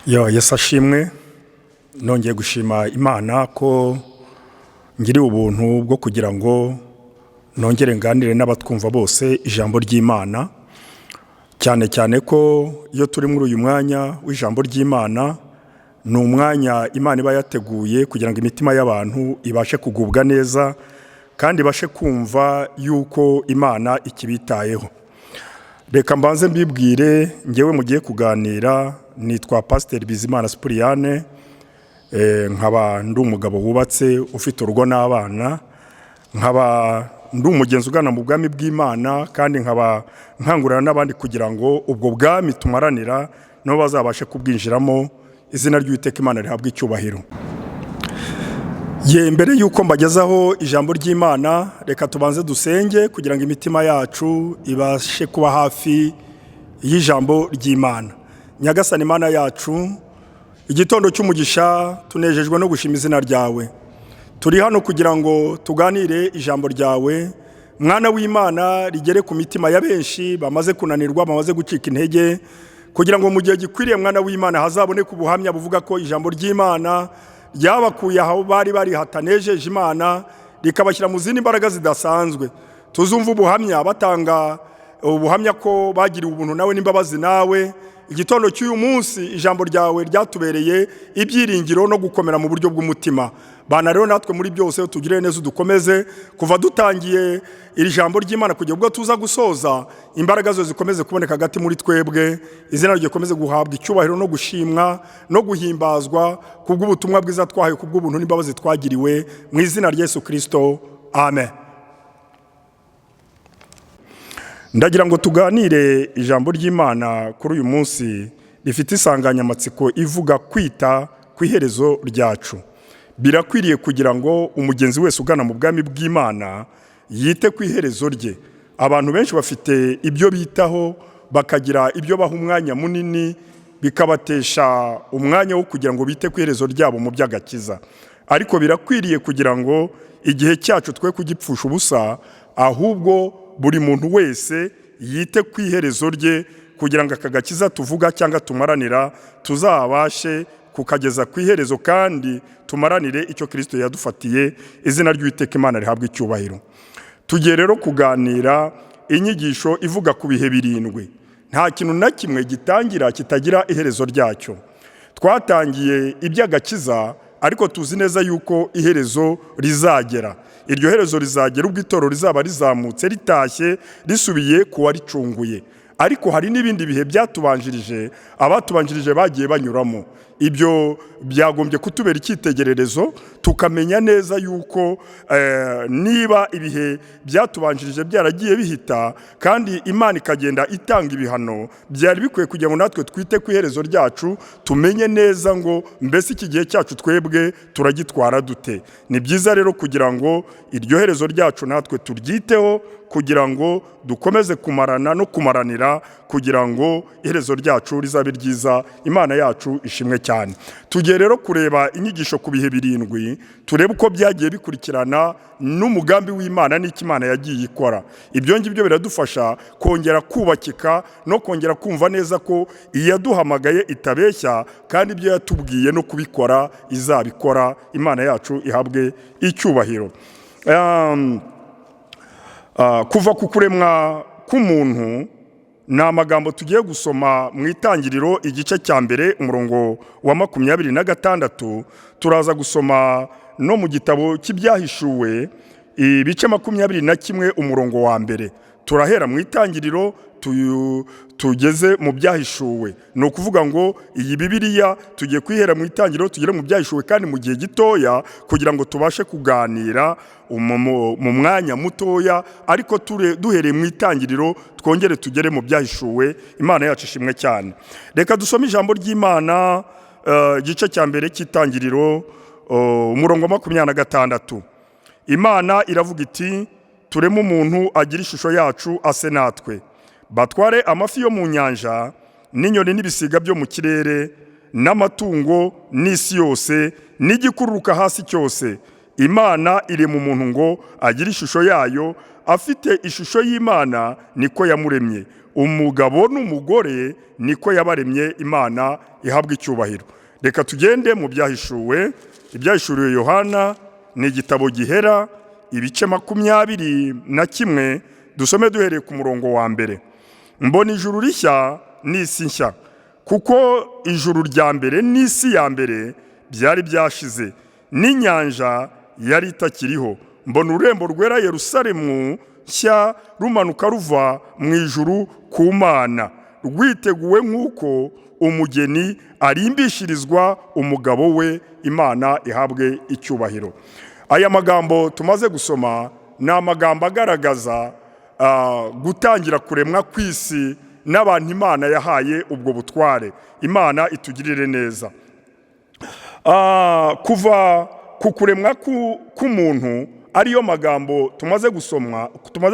Yesu ashimwe. Nongeye gushima Imana ko ngiri ubuntu bwo kugira ngo nongere nganire n'abatwumva bose ijambo ry'Imana, cyane cyane ko iyo turi muri uyu mwanya w'ijambo ry'Imana ni umwanya Imana iba yateguye kugira ngo imitima y'abantu ibashe kugubwa neza kandi ibashe kumva yuko Imana ikibitayeho. Reka mbanze mbibwire, ngewe mugiye kuganira nitwa Pastor BIZIMANA Cyprien, nkaba ndi umugabo wubatse ufite urugo n'abana, nkaba ndi umugenzi ugana mu bwami bw'Imana, kandi nkaba nkangurira n'abandi kugira ngo ubwo bwami tumaranira nabo bazabashe kubwinjiramo, izina ry'Uwiteka Imana rihabwe icyubahiro. Mbere yuko mbagezaho ijambo ry'Imana, reka tubanze dusenge kugira ngo imitima yacu ibashe kuba hafi y'ijambo ry'Imana. Nyagasani Imana yacu, igitondo cy'umugisha, tunejejwe no gushima izina ryawe. Turi hano kugira ngo tuganire ijambo ryawe, mwana w'Imana, rigere ku mitima ya benshi bamaze kunanirwa, bamaze gucika intege, kugira ngo mu gihe gikwiriye mwana w'Imana hazaboneke ubuhamya buvuga ko ijambo ry'Imana ryabakuye aho bari hatanejeje Imana, rikabashyira mu zindi mbaraga zidasanzwe. Tuzumva ubuhamya batanga ubuhamya ko bagiriwe ubuntu nawe n'imbabazi nawe. Igitondo cy'uyu munsi ijambo ryawe ryatubereye ibyiringiro no gukomera mu buryo bw'umutima. Bana rero natwe muri byose tugire neza, dukomeze kuva dutangiye iri jambo ry'Imana kugira ubwo tuza gusoza, imbaraga zo zikomeze kuboneka hagati muri twebwe, izina rye rikomeze guhabwa icyubahiro no gushimwa no guhimbazwa kubw'ubutumwa bwiza twahaye, kubw'ubuntu n'imbabazi twagiriwe, mu izina rya Yesu Kristo, amen. Ndagira ngo tuganire ijambo ry'Imana kuri uyu munsi rifite insanganyamatsiko ivuga kwita kwiherezo ryacu. Birakwiriye kugira ngo umugenzi wese ugana mu bwami bw'Imana yite kwiherezo rye. Abantu benshi bafite ibyo bitaho, bakagira ibyo baha umwanya munini, bikabatesha umwanya wo kugira ngo bite kwiherezo ryabo mu by'agakiza. Ariko birakwiriye kugira ngo igihe cyacu twe kugipfusha ubusa, ahubwo buri muntu wese yite kwiherezo rye, kugira ngo akagakiza tuvuga cyangwa tumaranira tuzabashe kukageza kwiherezo, kandi tumaranire icyo Kristo yadufatiye, izina ry'Uwiteka Imana rihabwe icyubahiro. Tugiye rero kuganira inyigisho ivuga ku bihe birindwi. Nta kintu na kimwe gitangira kitagira iherezo ryacyo. Twatangiye iby'agakiza, ariko tuzi neza yuko iherezo rizagera. Iryo herezo rizagera ubwo itorero rizaba rizamutse, ritashye, risubiye ku waricunguye. Ariko hari n'ibindi bihe byatubanjirije, abatubanjirije bagiye banyuramo. Ibyo byagombye kutubera icyitegererezo, tukamenya neza yuko niba ibihe byatubanjirije byaragiye bihita, kandi Imana ikagenda itanga ibihano, byari bikwiye kugira ngo natwe twite ku iherezo ryacu, tumenye neza ngo mbese iki gihe cyacu twebwe turagitwara dute. Ni byiza rero kugira ngo iryo herezo ryacu natwe turyiteho, kugira ngo dukomeze kumarana no kumaranira, kugira ngo iherezo ryacu rizabe ryiza. Imana yacu ishimwe cyane. Tugiye rero kureba inyigisho ku bihe birindwi, turebe uko byagiye bikurikirana n'umugambi w'Imana n'icyo Imana yagiye ikora. Ibyo ngibyo biradufasha kongera kubakika no kongera kumva neza ko iyaduhamagaye itabeshya, kandi ibyo yatubwiye no kubikora izabikora. Imana yacu ihabwe icyubahiro. Kuva ku kuremwa k'umuntu ni amagambo tugiye gusoma mu Itangiriro igice cya mbere umurongo wa 26. Turaza gusoma no mu gitabo cy'ibyahishuwe ibice 21 umurongo wa mbere. Turahera mu Itangiriro tugeze mu byahishuwe. Ni ukuvuga ngo iyi Bibiliya tugiye kwihera mu Itangiriro tugere mu byahishuwe, kandi mu gihe gitoya, kugira ngo tubashe kuganira mu mwanya mutoya, ariko duhereye mu Itangiriro twongere tugere mu byahishuwe. Imana yacu ishimwe cyane. Reka dusome ijambo ry'Imana, igice cya mbere cy'Itangiriro umurongo wa 26. Imana iravuga iti, tureme umuntu agira ishusho yacu ase natwe, batware amafi yo mu nyanja n'inyoni n'ibisiga byo mu kirere n'amatungo n'isi yose n'igikururuka hasi cyose. Imana irema umuntu ngo agire ishusho yayo, afite ishusho y'Imana niko yamuremye, umugabo n'umugore niko yabaremye. Imana ihabwa icyubahiro. Reka tugende mu byahishuwe. Ibyahishuriwe Yohana ni igitabo gihera ibice 21, dusome duhereye ku murongo wa mbere. Mbona ijuru rishya n'isi nshya, kuko ijuru rya mbere n'isi ya mbere byari byashize, n'inyanja yari itakiriho. Mbona ururembo rwera Yerusalemu nshya rumanuka ruva mu ijuru ku Mana, rwiteguwe nk'uko umugeni arimbishirizwa umugabo we. Imana ihabwe icyubahiro. Aya magambo tumaze gusoma ni amagambo agaragaza gutangira kuremwa kw'isi n'abantu Imana yahaye ubwo butware. Imana itugirire neza. Kuva ku kuremwa k'umuntu ariyo magambo tumaze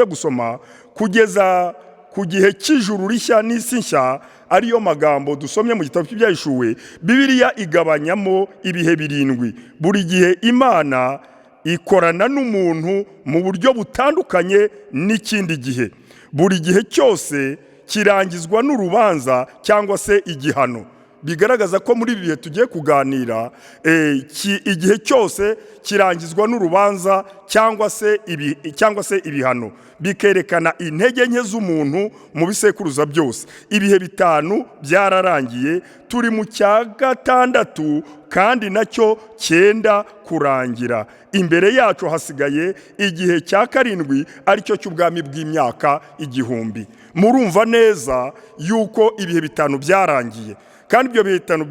gusoma kugeza ku gihe cy'ijuru rishya n'isi nshya ariyo magambo dusomye mu gitabo cy'ibyahishuwe. Bibiliya igabanyamo ibihe birindwi. Buri gihe Imana ikorana n'umuntu mu buryo butandukanye n'ikindi gihe. Buri gihe cyose kirangizwa n'urubanza cyangwa se igihano. Bigaragaza ko muri ibi bihe tugiye kuganira, igihe cyose kirangizwa n'urubanza cyangwa se ibihano. Bikerekana intege nke z'umuntu mu bisekuruza byose. Ibihe 5 byararangiye, turi mu cya gatandatu kandi nacyo cyenda kurangira. Imbere yacu hasigaye igihe cya 7 aricyo cy'ubwami bw'imyaka 1000. Murumva neza yuko ibihe 5 byarangiye. Kandi ibyo bihe 5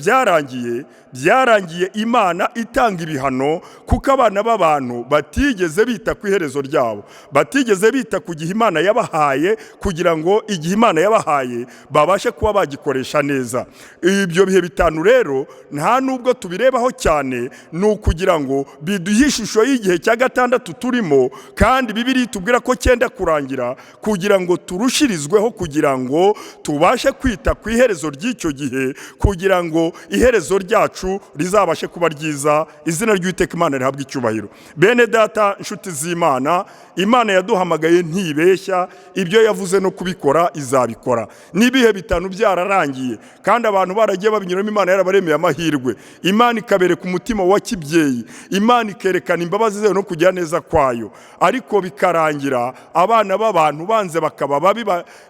byarangiye Imana itanga ibihano, kuko abana b'abantu batigeze bita ku iherezo ryabo, batigeze bita ku gihe Imana yabahaye, kugira ngo igihe Imana yabahaye babashe kuba bagikoresha neza. Ibyo bihe 5 rero nta nubwo tubirebaho cyane, ni ukugira ngo biduhe ishusho y'igihe cya gatandatu turimo, kandi Bibiliya itubwira ko cyenda kurangira, kugira ngo turushirizweho, kugira ngo tubashe kwita ku iherezo ry'icyo gihe, kugira ngo iherezo ryacu rizabashe kuba ryiza. Izina ry'Uwiteka Imana rihabwa icyubahiro. Bene data, inshuti z'Imana, Imana yaduhamagaye ntibeshya, ibyo yavuze no kubikora izabikora. N'ibihe 5 byararangiye, kandi abantu baragiye babinyuramo. Imana yarabaremeye amahirwe. Imana ikabereka umutima wa kibyeyi. Imana ikerekana imbabazi zayo no kugira neza kwayo. Ariko bikarangira abana b'abantu banze bakaba babi,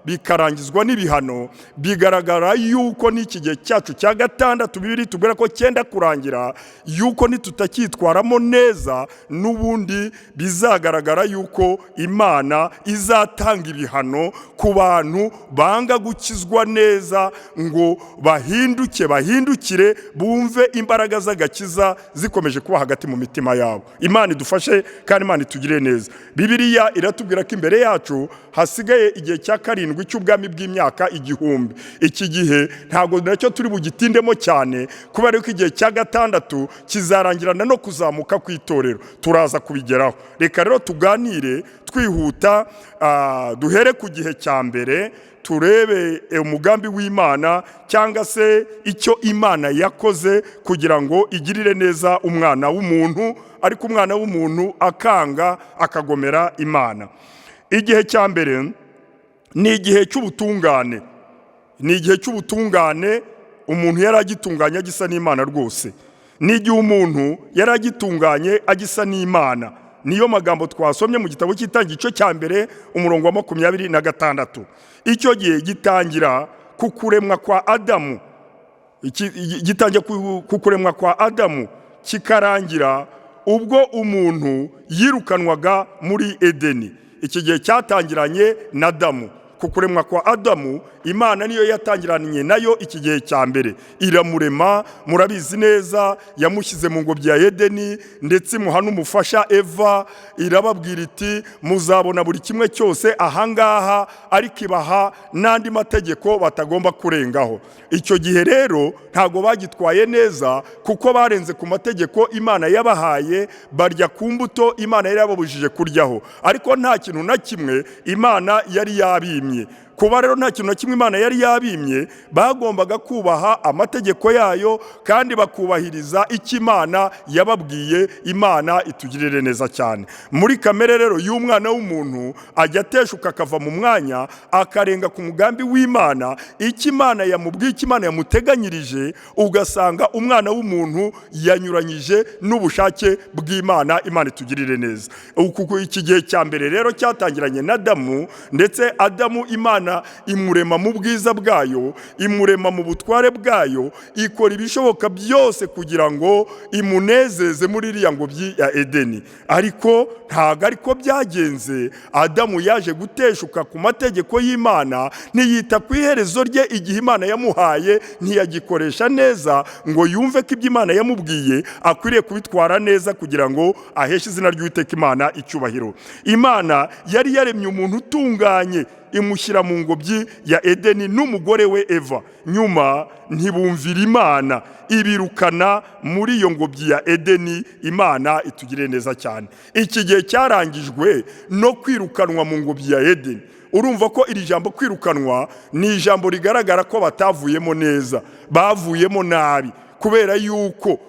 bikarangizwa n'ibihano. Bigaragara yuko n'iki gihe cyacu cya gatandatu Bibiliya tubwira ko cyenda kurangira, yuko nitutakitwaramo neza n'ubundi bizagaragara yuko Imana izatanga ibihano ku bantu banga gukizwa neza, ngo bahindukire bumve imbaraga z'agakiza zikomeje kuba hagati mu mitima yabo. Imana idufashe kandi Imana itugire neza. Bibiliya iratubwira ko imbere yacu hasigaye igihe cya 7 cy'ubwami bw'imyaka 1000. Iki gihe ntabwo nacyo turi bugitindemo cyane, kubera ko igihe cya gatandatu kizarangirana no kuzamuka kw'itorero. Turaza kubigeraho. Reka rero tuganire twihuta, duhere ku gihe cya mbere, turebe umugambi w'Imana cyangwa se icyo Imana yakoze kugira ngo igirire neza umwana w'umuntu, ariko umwana w'umuntu akanga akagomera Imana. Igihe cya mbere ni igihe cy'ubutungane. Ni igihe cy'ubutungane. Umuntu yaragitunganye agisa n'Imana rwose. Ni igihe umuntu yaragitunganye agisa n'Imana. Niyo magambo twasomye mu gitabo cy'Itangiriro igice cya mbere umurongo wa 26. Icyo gihe gitangira ku kuremwa kwa Adamu. Gitangira ku kuremwa kwa Adamu, kikarangira ubwo umuntu yirukanwaga muri Edeni. Iki gihe cyatangiranye na Adamu. Ku kuremwa kwa Adamu, Imana niyo yatangiranye nayo iki gihe cya mbere. Iramurema, murabizi neza, yamushyize mu ngobyi ya Edeni, ndetse muha n'umufasha Eva. Irababwira iti muzabona buri kimwe cyose ahangaha, ariko ibaha n'andi mategeko batagomba kurengaho. Icyo gihe rero ntago bagitwaye neza, kuko barenze ku mategeko Imana yabahaye, barya ku mbuto Imana yari yababujije kuryaho. Ariko nta kintu na kimwe Imana yari yabimye. kuba rero nta kintu na kimwe Imana yari yabimye, bagombaga kubaha amategeko yayo kandi bakubahiriza icyo Imana yababwiye. Imana itugirire neza cyane. Muri kamere rero y'umwana w'umuntu ajya ateshuka akava mu mwanya akarenga ku mugambi w'Imana, icyo Imana yamubwiye, icyo Imana yamuteganyirije, ugasanga umwana w'umuntu yanyuranyije n'ubushake bw'Imana. Imana itugirire neza. Iki gihe cya mbere rero cyatangiranye na Adamu, ndetse Adamu Imana imurema mu bwiza bwayo, imurema mu butware bwayo, ikora ibishoboka byose kugira ngo imunezeze muri iriya ngobyi ya Edeni. Ariko ntago ariko byagenze. Adamu yaje guteshuka ku mategeko y'Imana, ntiyita ku iherezo rye igihe Imana yamuhaye, ntiyagikoresha neza ngo yumve ko ibyo Imana yamubwiye akwiriye kubitwara neza kugira ngo aheshe izina ry'Uwiteka Imana icyubahiro. Imana yari yaremye umuntu utunganye, imushyira mu ngobyi ya Edeni n'umugore we Eva. Nyuma ntibumvira Imana, ibirukana muri iyo ngobyi ya Edeni. Imana itugire neza cyane. Iki gihe cyarangijwe no kwirukanwa mu ngobyi ya Edeni. Urumva ko iri jambo kwirukanwa ni ijambo rigaragara ko batavuyemo neza, bavuyemo nabi, kubera yuko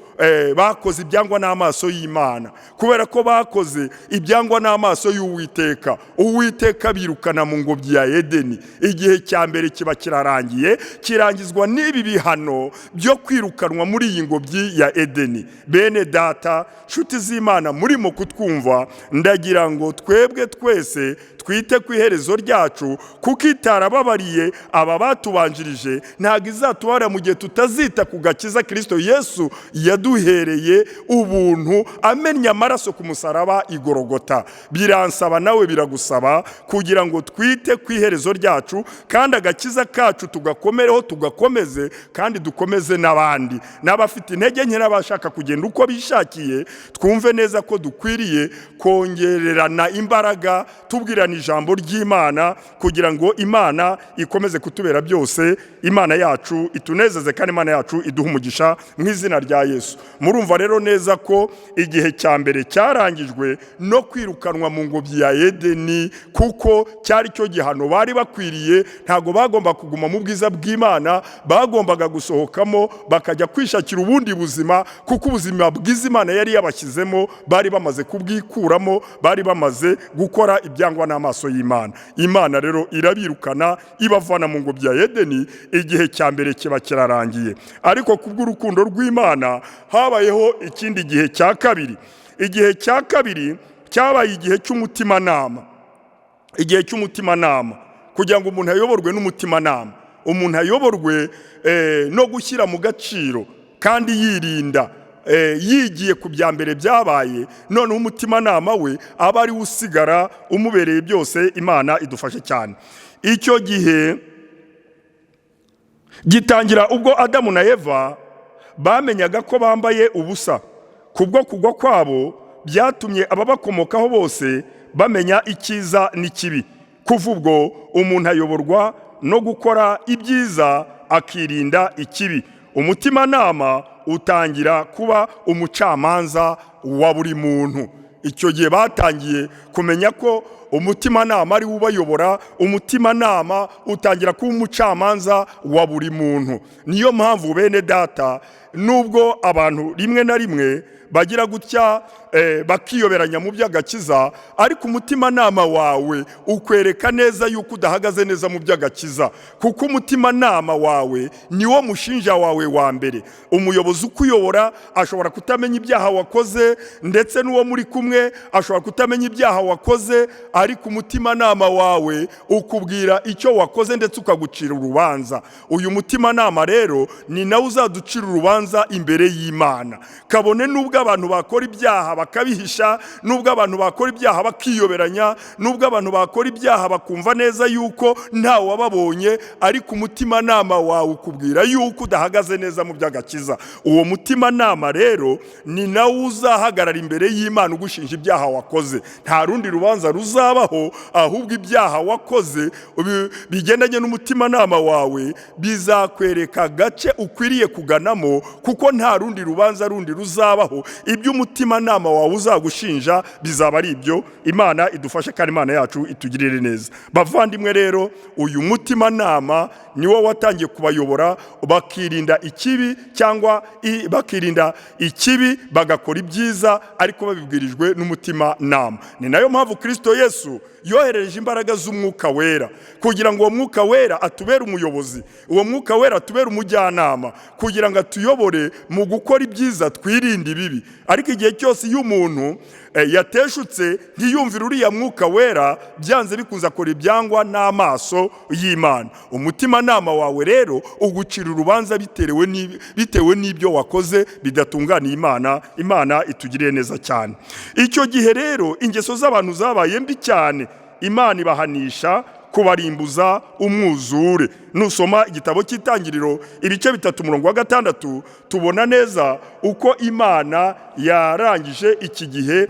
bakoze ibyangwa n'amaso y'Imana, kubera ko bakoze ibyangwa n'amaso y'Uwiteka. Uwiteka birukana mu ngobyi ya Edeni. Igihe cya mbere kiba kirarangiye, kirangizwa n'ibi bihano byo kwirukanwa muri iyi ngobyi ya Edeni. Bene data, nshuti z'Imana murimo kutwumva, ndagira ngo twebwe twese twite ku iherezo ryacu, kuko itarababariye aba batubanjirije ntabwo izatubara mu gihe tutazita ku gakiza Kristo Yesu yaduhereye ubuntu, amenya amaraso ku musaraba igorogota. Biransaba nawe biragusaba kugira ngo twite ku iherezo ryacu, kandi agakiza kacu tugakomereho, tugakomeze kandi dukomeze n'abandi, n'abafite intege nke n'abashaka kugenda uko bishakiye. Twumve neza ko dukwiriye kongererana imbaraga, tubwirana ijambo ry'Imana kugira ngo Imana ikomeze kutubera byose. Imana yacu itunezeze kandi Imana yacu iduha umugisha mu izina rya Yesu. Murumva rero neza ko igihe cya mbere cyarangijwe no kwirukanwa mu ngobyi ya Edeni, kuko cyari cyo gihano bari bakwiriye. Ntago bagomba kuguma mu bwiza bw'Imana, bagombaga gusohokamo bakajya kwishakira ubundi buzima, kuko ubuzima bwiza Imana yari yabashyizemo bari bamaze kubwikuramo, bari bamaze gukora ibyangwa n'amaso y'Imana. Imana rero irabirukana ibavana mu ngobyi ya Edeni. Igihe cya mbere kiba kirarangiye, ariko kubw'urukundo rw'Imana habayeho ikindi gihe cya kabiri. Igihe cya kabiri cyabaye igihe cy'umutimanama. Igihe cy'umutimanama, kugira ngo umuntu ayoborwe n'umutimanama, umuntu ayoborwe no gushyira mu gaciro kandi yirinda, yigiye ku bya mbere byabaye, noneho umutimanama we aba ari usigara umubereye byose. Imana idufashe cyane. Icyo gihe gitangira ubwo Adamu na Eva bamenyaga ko bambaye ubusa. Kubwo kugwa kwabo byatumye ababakomokaho bose bamenya icyiza n'ikibi. Kuva ubwo umuntu ayoborwa no gukora ibyiza akirinda ikibi. Umutimanama utangira kuba umucamanza wa buri muntu. Icyo gihe batangiye kumenya ko umutimanama ari ubayobora. Umutimanama utangira kuba umucamanza wa buri muntu. Niyo mpamvu bene data, nubwo abantu rimwe na rimwe bagira gutya bakiyoberanya mu by'agakiza, ariko umutimanama wawe ukwereka neza yuko udahagaze neza mu by'agakiza, kuko umutimanama wawe niwo mushinja wawe wa mbere. Umuyobozi ukuyobora ashobora kutamenya ibyaha wakoze, ndetse n'uwo muri kumwe ashobora kutamenya ibyaha wakoze, ariko umutimanama wawe ukubwira icyo wakoze ndetse ukagucira urubanza. Uyu mutimanama rero ni nawe uzaducira urubanza imbere y'Imana. Kabone nubwo abantu bakora ibyaha bakabihisha, nubwo abantu bakora ibyaha bakiyoberanya, nubwo abantu bakora ibyaha bakumva neza yuko ntawe wababonye, ariko umutimanama wawe ukubwira yuko udahagaze neza mu by'agakiza. Uwo mutimanama rero ni nawe uzahagarara imbere y'Imana ugushinja ibyaha wakoze. Nta rundi rubanza ruzaba bizabaho, ahubwo ibyaha wakoze bigendanye n'umutimanama wawe bizakwereka agace ukwiriye kuganamo, kuko nta rundi rubanza rundi ruzabaho. Ibyo umutimanama wawe uzagushinja bizaba ari ibyo. Imana idufashe kandi Imana yacu itugirire neza. Bavandimwe rero, uyu mutimanama niwo watangiye kubayobora bakirinda ikibi, cyangwa bakirinda ikibi bagakora ibyiza, ariko babibwirijwe n'umutimanama. Ni nayo mpamvu Kristo Yesu yohereje imbaraga z'umwuka wera, kugira ngo uwo mwuka wera atubere umuyobozi, uwo mwuka wera atubere umujyanama, kugira ngo atuyobore mu gukora ibyiza, twirinde ibibi. Ariko igihe cyose iyo umuntu yateshutse ntiyumvira uriya mwuka wera, byanze bikunze akora ibyangwa n'amaso y'Imana. Umutimanama wawe rero ugucira urubanza bitewe n'ibyo wakoze bidatunganiye Imana. Imana itugiriye neza cyane. Icyo gihe rero ingeso z'abantu zabaye mbi cyane, Imana ibahanisha kubarimbuza umwuzure. Nusoma igitabo cy'Itangiriro ibice 3:6 tubona neza uko Imana yarangije iki gihe.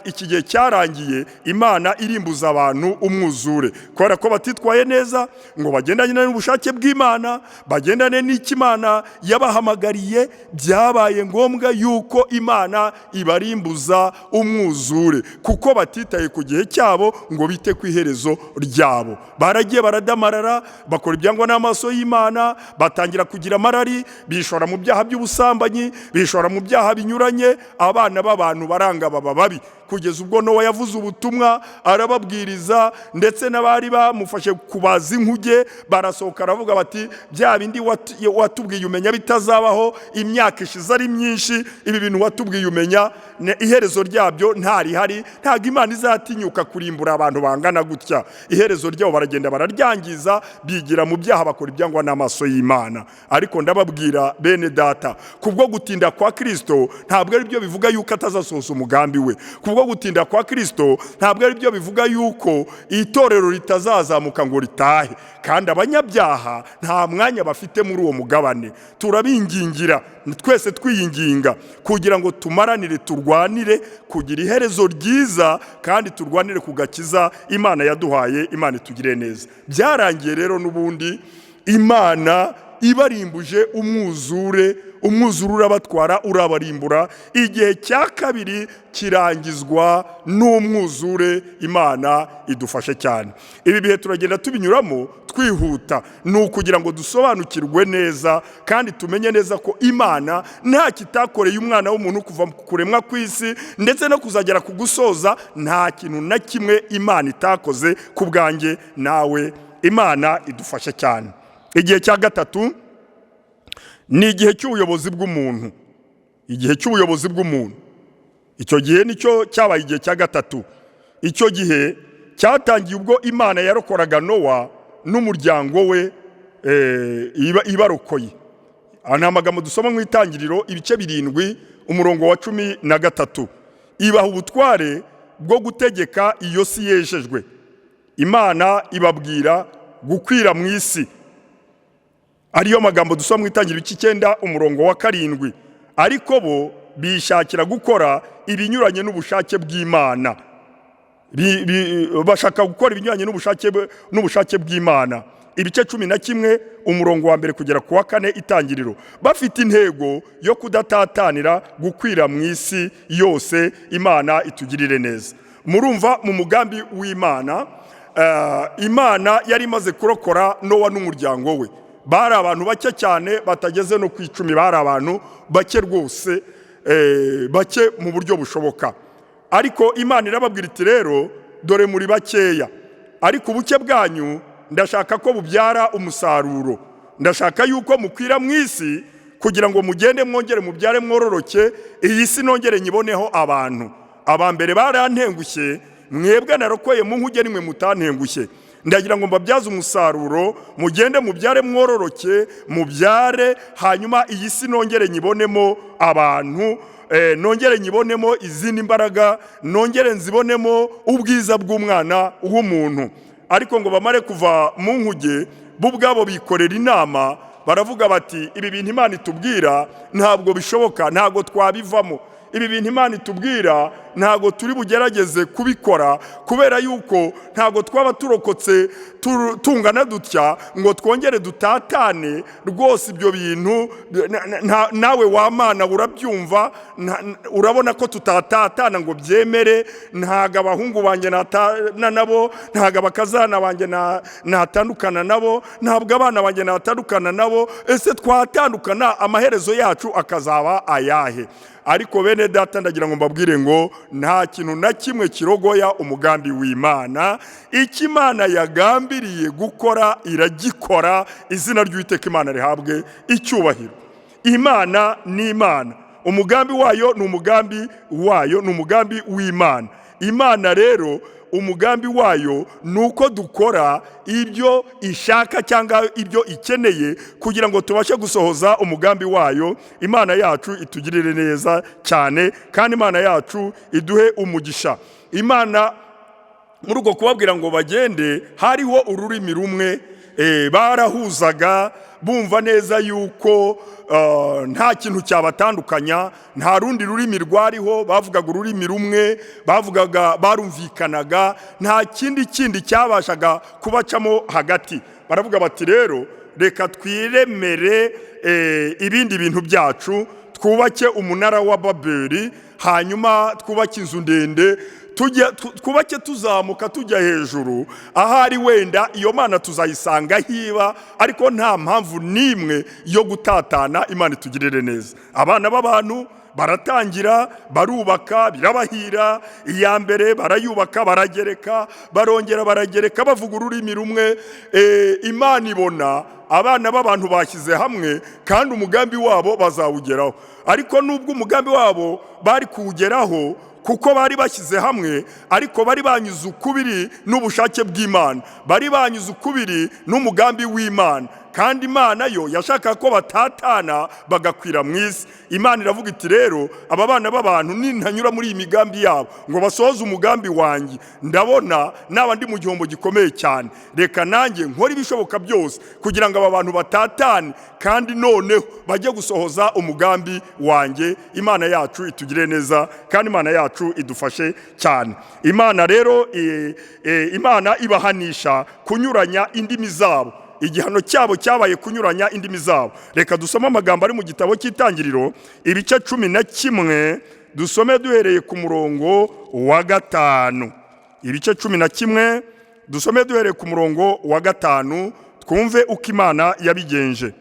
Iki gihe cyarangiye, Imana irimbuza abantu umwuzure, kubera ko batitwaye neza ngo bagendane n'ubushake bw'Imana, bagendane n'ikimana yabahamagariye. Byabaye ngombwa yuko Imana ibarimbuza umwuzure, kuko batitaye ku gihe cyabo ngo bite ku iherezo ryabo. Baragiye baradamarara, bakora ibyangwa n'amaso y'Imana, batangira kugira amarari, bishora mu byaha by'ubusambanyi, bishora mu byaha binyuranye. Abana b'abantu baranga baba babi, kugeza ubwo Nowa yavuze ubutumwa arababwiriza, ndetse n'abari bamufashe kubaza inkuge barasohoka aravuga bati, bya bindi watubwiye umenya bitazabaho, imyaka ishize ari myinshi, ibi bintu watubwiye umenya iherezo ryabyo ntarihari. Ntabwo Imana izatinyuka kurimbura abantu bangana gutya. Iherezo ryabo baragenda bararyangiza, bigira mu byaha, bakora ibyangwa n'amaso y'Imana. Ariko ndababwira bene data, kubwo gutinda kwa Kristo ntabwo ari byo bivuga yuko atazasohoza umugambi we. Kubwo gutinda kwa Kristo ntabwo ari byo bivuga yuko itorero ritazazamuka ngo ritahe. Kandi abanyabyaha nta mwanya bafite muri uwo mugabane. Turabingingira twese twiyinginga kugira ngo tumaranire, turwanire kugira iherezo ryiza, kandi turwanire kugakiza Imana yaduhaye. Imana itugire neza. Byarangiye rero n'ubundi Imana ibarimbuje umwuzure urabatwara, urabarimbura. Igihe cya kabiri kirangizwa n'umwuzure. Imana idufashe cyane. Ibi bihe turagenda tubinyuramo twihuta, ni ukugira ngo dusobanukirwe neza kandi tumenye neza ko Imana nta kitakoreye umwana w'umuntu kuva kuremwa kw'isi ndetse no kuzagera ku gusoza. Nta kintu na kimwe Imana itakoze ku bwanjye nawe. Imana idufashe cyane. Igihe cya gatatu ni igihe cy'ubuyobozi bw'umuntu. Igihe cy'ubuyobozi bw'umuntu, icyo gihe nicyo cyabaye igihe cya gatatu. Icyo gihe cyatangiye ubwo Imana yarokoraga Nowa n'umuryango we, ibarokoye. Ana amagambo dusoma mu Itangiriro ibice 7:13. Ibaha ubutware bwo gutegeka iyo si yejejwe. Imana ibabwira gukwira mu isi. Ariyo magambo dusoma mu Itangiriro 9:7. Ariko bo bishakira gukora ibinyuranye n'ubushake bw'Imana. Bashaka gukora ibinyuranye n'ubushake bw'Imana. Ibice 11:1 kugera ku 4 Itangiriro. Bafite intego yo kudatatanira gukwira mu isi yose. Imana itugirire neza. Murumva mu mugambi w'Imana, Imana yari imaze kurokora Nowa n'umuryango we. Bari abantu bake cyane, batageze no ku 10. Bari abantu bake rwose, bake mu buryo bushoboka. Ariko Imana irababwira iti, rero dore muri bakeya, ariko ubuke bwanyu ndashaka ko bubyara umusaruro. Ndashaka yuko mukwira mu isi kugira ngo mugende mwongere mubyare mwororoke, iyi si nongere nyiboneho abantu. Abambere barantengushye, mwebwe narokoye mu nkuge nimwe mutantengushye. Ndagira ngo mbabyaze umusaruro, mugende mubyare mwororoke, mubyare, hanyuma iyi si nongere nyibonemo abantu, nongere nyibonemo izindi mbaraga, nongere nzibonemo ubwiza bw'umwana w'umuntu. Ariko ngo bamare kuva mu nkuge, bo ubwabo bikorera inama, baravuga bati, ibi bintu Imana itubwira ntabwo bishoboka, ntabwo twabivamo. Ibi bintu Imana itubwira ntago turi bugerageze kubikora kubera yuko ntago twaba turokotse tungana dutya ngo twongere dutatane rwose. Ibyo bintu nawe wa mana urabyumva, urabona ko tutatatana ngo byemere. Ntago abahungu banjye natana nabo, ntago abakazana banjye natandukana nabo, ntabwo abana banjye natandukana nabo. Ese twatandukana amaherezo yacu akazaba ayahe? Ariko bene data, ndagira ngo mbabwire ngo nta kintu na kimwe kirogoya umugambi w'Imana. Icyo Imana yagambiriye gukora iragikora. Izina ry'Uwiteka Imana rihabwe icyubahiro. Imana ni Imana, umugambi wayo ni umugambi wayo, ni umugambi w'Imana. Imana rero umugambi wayo nuko dukora ibyo ishaka cyangwa ibyo ikeneye kugira ngo tubashe gusohoza umugambi wayo. Imana yacu itugirire neza cyane kandi Imana yacu iduhe umugisha. Imana muri uko kubabwira ngo bagende hariho ururimi rumwe, barahuzaga bumva neza yuko nta kintu cyabatandukanya, nta rundi rurimi rwariho, bavugaga ururimi rumwe, bavugaga barumvikanaga, nta kindi cyabashaga kubacamo hagati. Baravuga bati rero reka twiremere ibindi bintu byacu, twubake umunara wa Babeli, hanyuma twubake inzu ndende, twubake tuzamuka tujya hejuru, ahari wenda iyo Mana tuzayisanga hiba, ariko nta mpamvu nimwe yo gutatana. Imana itugirire neza. Abana b'abantu baratangira barubaka, birabahira. Iya mbere barayubaka, baragereka, barongera baragereka, bavuga ururimi rumwe. Imana ibona abana b'abantu bashyize hamwe kandi umugambi wabo bazawugeraho. Ariko nubwo umugambi wabo bari kuwugeraho kuko bari bashyize hamwe, ariko bari banyuze ukubiri n'ubushake bw'Imana, bari banyuze ukubiri n'umugambi w'Imana. Kandi Imana yo yashaka ko batatana bagakwira mu isi. Imana iravuga iti rero aba bana b'abantu nintanyura muri iyi migambi yabo ngo basohoze umugambi wanjye, ndabona naba ndi mu gihombo gikomeye cyane. Reka nanjye nkora ibishoboka byose kugira ngo aba bantu batatane kandi noneho bajye gusohoza umugambi wanjye. Imana yacu itugire neza kandi Imana yacu idufashe cyane. Imana rero Imana ibahanisha kunyuranya indimi zabo. Igihano cyabo cyabaye kunyuranya indimi zabo. Reka dusome amagambo ari mu gitabo cy'Itangiriro ibice 11, dusome duhereye ku murongo wa 5. Ibice 11 dusome duhereye ku murongo wa 5, twumve uko Imana yabigenje.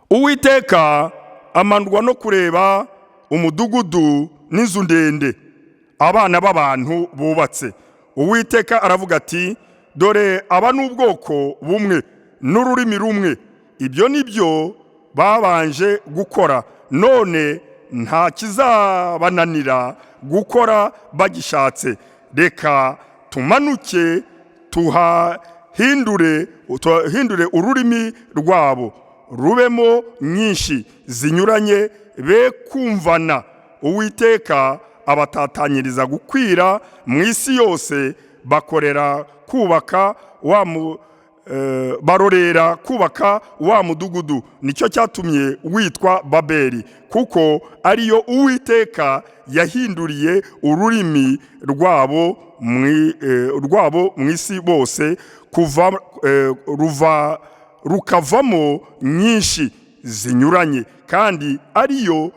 Uwiteka amandwa no kureba umudugudu n'inzu ndende abana b'abantu bubatse. Uwiteka aravuga ati, dore aba n'ubwoko bumwe n'ururimi rumwe, ibyo nibyo babanje gukora, none nta kizabananira gukora bagishatse. Reka tumanuke tuhahindure ururimi rwabo rubemo nyinshi zinyuranye, be kumvana. Uwiteka abatatanyiriza gukwira mu isi yose, bakorera kubaka barorera kubaka wa mudugudu. Nicyo cyatumye witwa Babeli, kuko ariyo Uwiteka yahinduriye ururimi rwabo mu isi bose, rukavamo nyinshi zinyuranye, kandi ariyo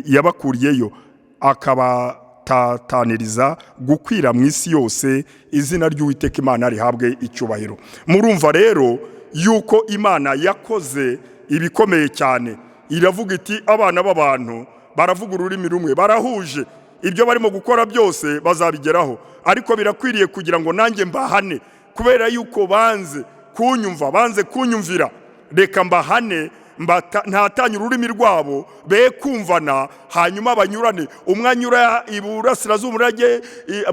yabakuriyeyo akabatataniriza gukwira mu isi yose. Izina ry'Uwiteka Imana rihabwe icyubahiro. Murumva rero yuko Imana yakoze ibikomeye cyane. Iravuga iti abana b'abantu baravuga ururimi rumwe, barahuje, ibyo barimo gukora byose bazabigeraho, ariko birakwiriye kugira ngo nanjye mbahane kubera yuko banze kunyumva, banze kunyumvira. Reka mbahane, ntatanye ururimi rwabo, be kumvana, hanyuma banyurane. Umwe anyura iburasirazuba, urajye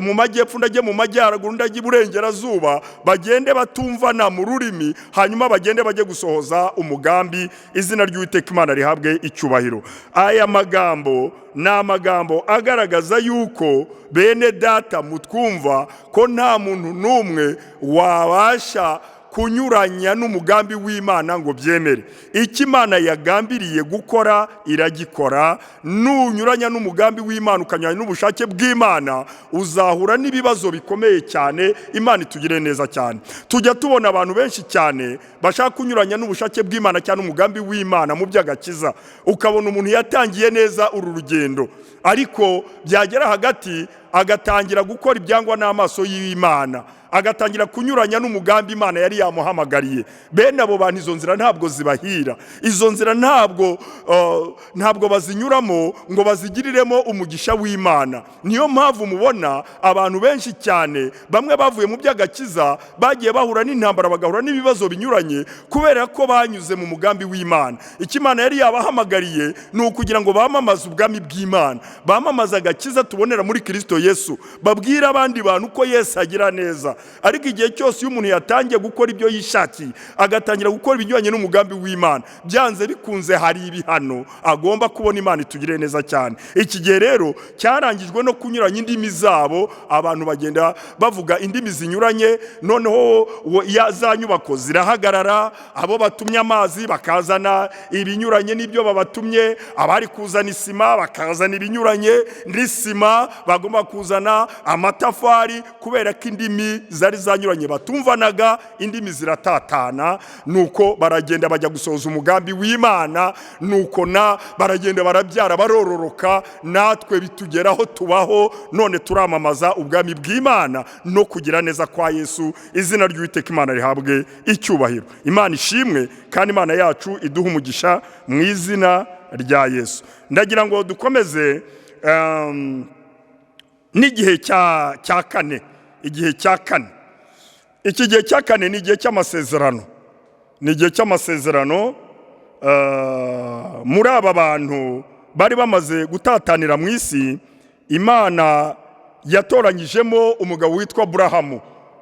mu majyepfo, ndajye mu majyaruguru, ndajye iburengerazuba, bagende batumvana mu rurimi, hanyuma bagende bajye gusohoza umugambi. Izina ry'Uwiteka Imana rihabwe icyubahiro. Aya magambo ni amagambo agaragaza yuko bene data mutwumva ko nta muntu n'umwe wabasha kunyuranya n'umugambi w'Imana ngo byemere. Icyo Imana yagambiriye gukora iragikora. Nunyuranya n'umugambi w'Imana ukanyuranya n'ubushake bw'Imana, uzahura n'ibibazo bikomeye cyane. Imana itugire neza cyane. Tujya tubona abantu benshi cyane bashaka kunyuranya n'ubushake bw'Imana cyane umugambi w'Imana mu by'agakiza. Ukabona umuntu yatangiye neza uru rugendo, ariko byagera hagati agatangira gukora ibyangwa n'amaso y'Imana, agatangira kunyuranya n'umugambi Imana yari yamuhamagariye. Bene abo bantu izo nzira ntabwo zibahira. Izo nzira ntabwo bazinyuramo ngo bazigiriremo umugisha w'Imana. Niyo mpamvu mubona abantu benshi cyane bamwe bavuye mu by'agakiza bagiye bahura n'intambara, bagahura n'ibibazo binyuranye kubera ko banyuze mu mugambi w'Imana. Icyo Imana yari yabahamagariye ni ukugira ngo bamamaze ubwami bw'Imana, bamamaze agakiza tubonera muri Kristo Yesu, babwira abandi bantu ko Yesu agira neza. Ariko igihe cyose iyo umuntu yatangiye gukora ibyo yishakiye, agatangira gukora ibinyuranye n'umugambi w'Imana, byanze bikunze hari ibihano agomba kubona. Imana itugire neza cyane. Iki gihe rero cyarangijwe no kunyuranya indimi zabo. Abantu bagenda bavuga indimi zinyuranye, noneho za nyubako zirahagarara, abo batumye amazi bakazana ibinyuranye n'ibyo babatumye, abari kuzana isima bakazana ibinyuranye n'isima, bagomba kuzana amatafari kubera ko indimi zari zanyuranye batumvanaga, indimi ziratatana. Nuko baragenda bajya gusohoza umugambi w'Imana, nuko baragenda barabyara barororoka. Natwe bitugeraho tubaho none turamamaza ubwami bw'Imana no kugira neza kwa Yesu. Izina ry'Uwiteka Imana rihabwe icyubahiro. Imana ishimwe kandi Imana yacu iduha umugisha mu izina rya Yesu. Ndagira ngo dukomeze n'igihe cya kane. Igihe cya kane, iki gihe cya kane ni igihe cy'amasezerano. Ni igihe cy'amasezerano. Muri aba bantu bari bamaze gutatanira mu isi, Imana yatoranyijemo umugabo witwa Aburahamu.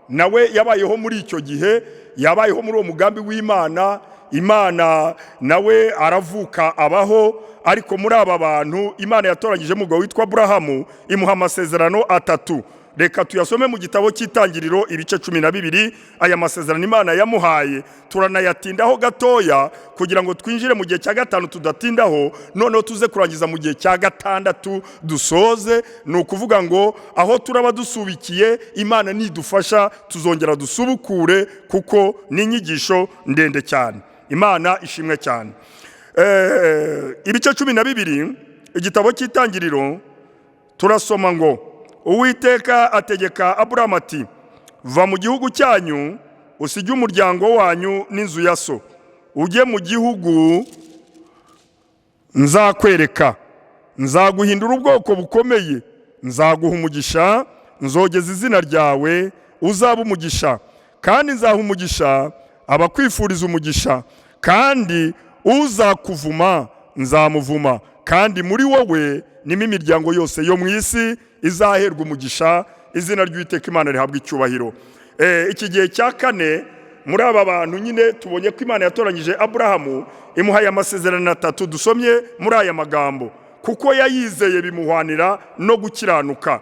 Nawe yabayeho muri icyo gihe, yabayeho muri uwo mugambi w'Imana. Imana nawe aravuka abaho. Ariko muri aba bantu Imana yatoranyijemo umugabo witwa Aburahamu, imuha amasezerano atatu. Reka tuyasome mu gitabo cy'Itangiriro ibice 12. Aya masezerano Imana yamuhaye turanayatindaho gatoya kugira ngo twinjire mu gihe cya gatanu tudatindaho, noneho tuze kurangiza mu gihe cya gatandatu dusoze. Ni ukuvuga ngo aho turaba dusubikiye, Imana nidufasha tuzongera dusubukure, kuko ni inyigisho ndende cyane. Imana ishimwe cyane. Ibice 12 igitabo cy'Itangiriro turasoma ngo Uwiteka ategeka Aburahamu ati, va mu gihugu cyanyu, usige umuryango wanyu n'inzu ya so, ujye mu gihugu nzakwereka. Nzaguhindura ubwoko bukomeye, nzaguha umugisha, nzogeza izina ryawe, uzaba umugisha, kandi nzaha umugisha abakwifuriza umugisha, kandi uzakuvuma nzamuvuma, kandi muri wowe nimo imiryango yose yo mu isi izaherwa umugisha. Izina ry'Uwiteka Imana rihabwa icyubahiro. Iki gihe cya kane muri aba bantu nyine tubonye ko Imana yatoranyije Aburahamu, imuhaye amasezerano atatu dusomye muri aya magambo, kuko yayizeye bimuhwanira no gukiranuka.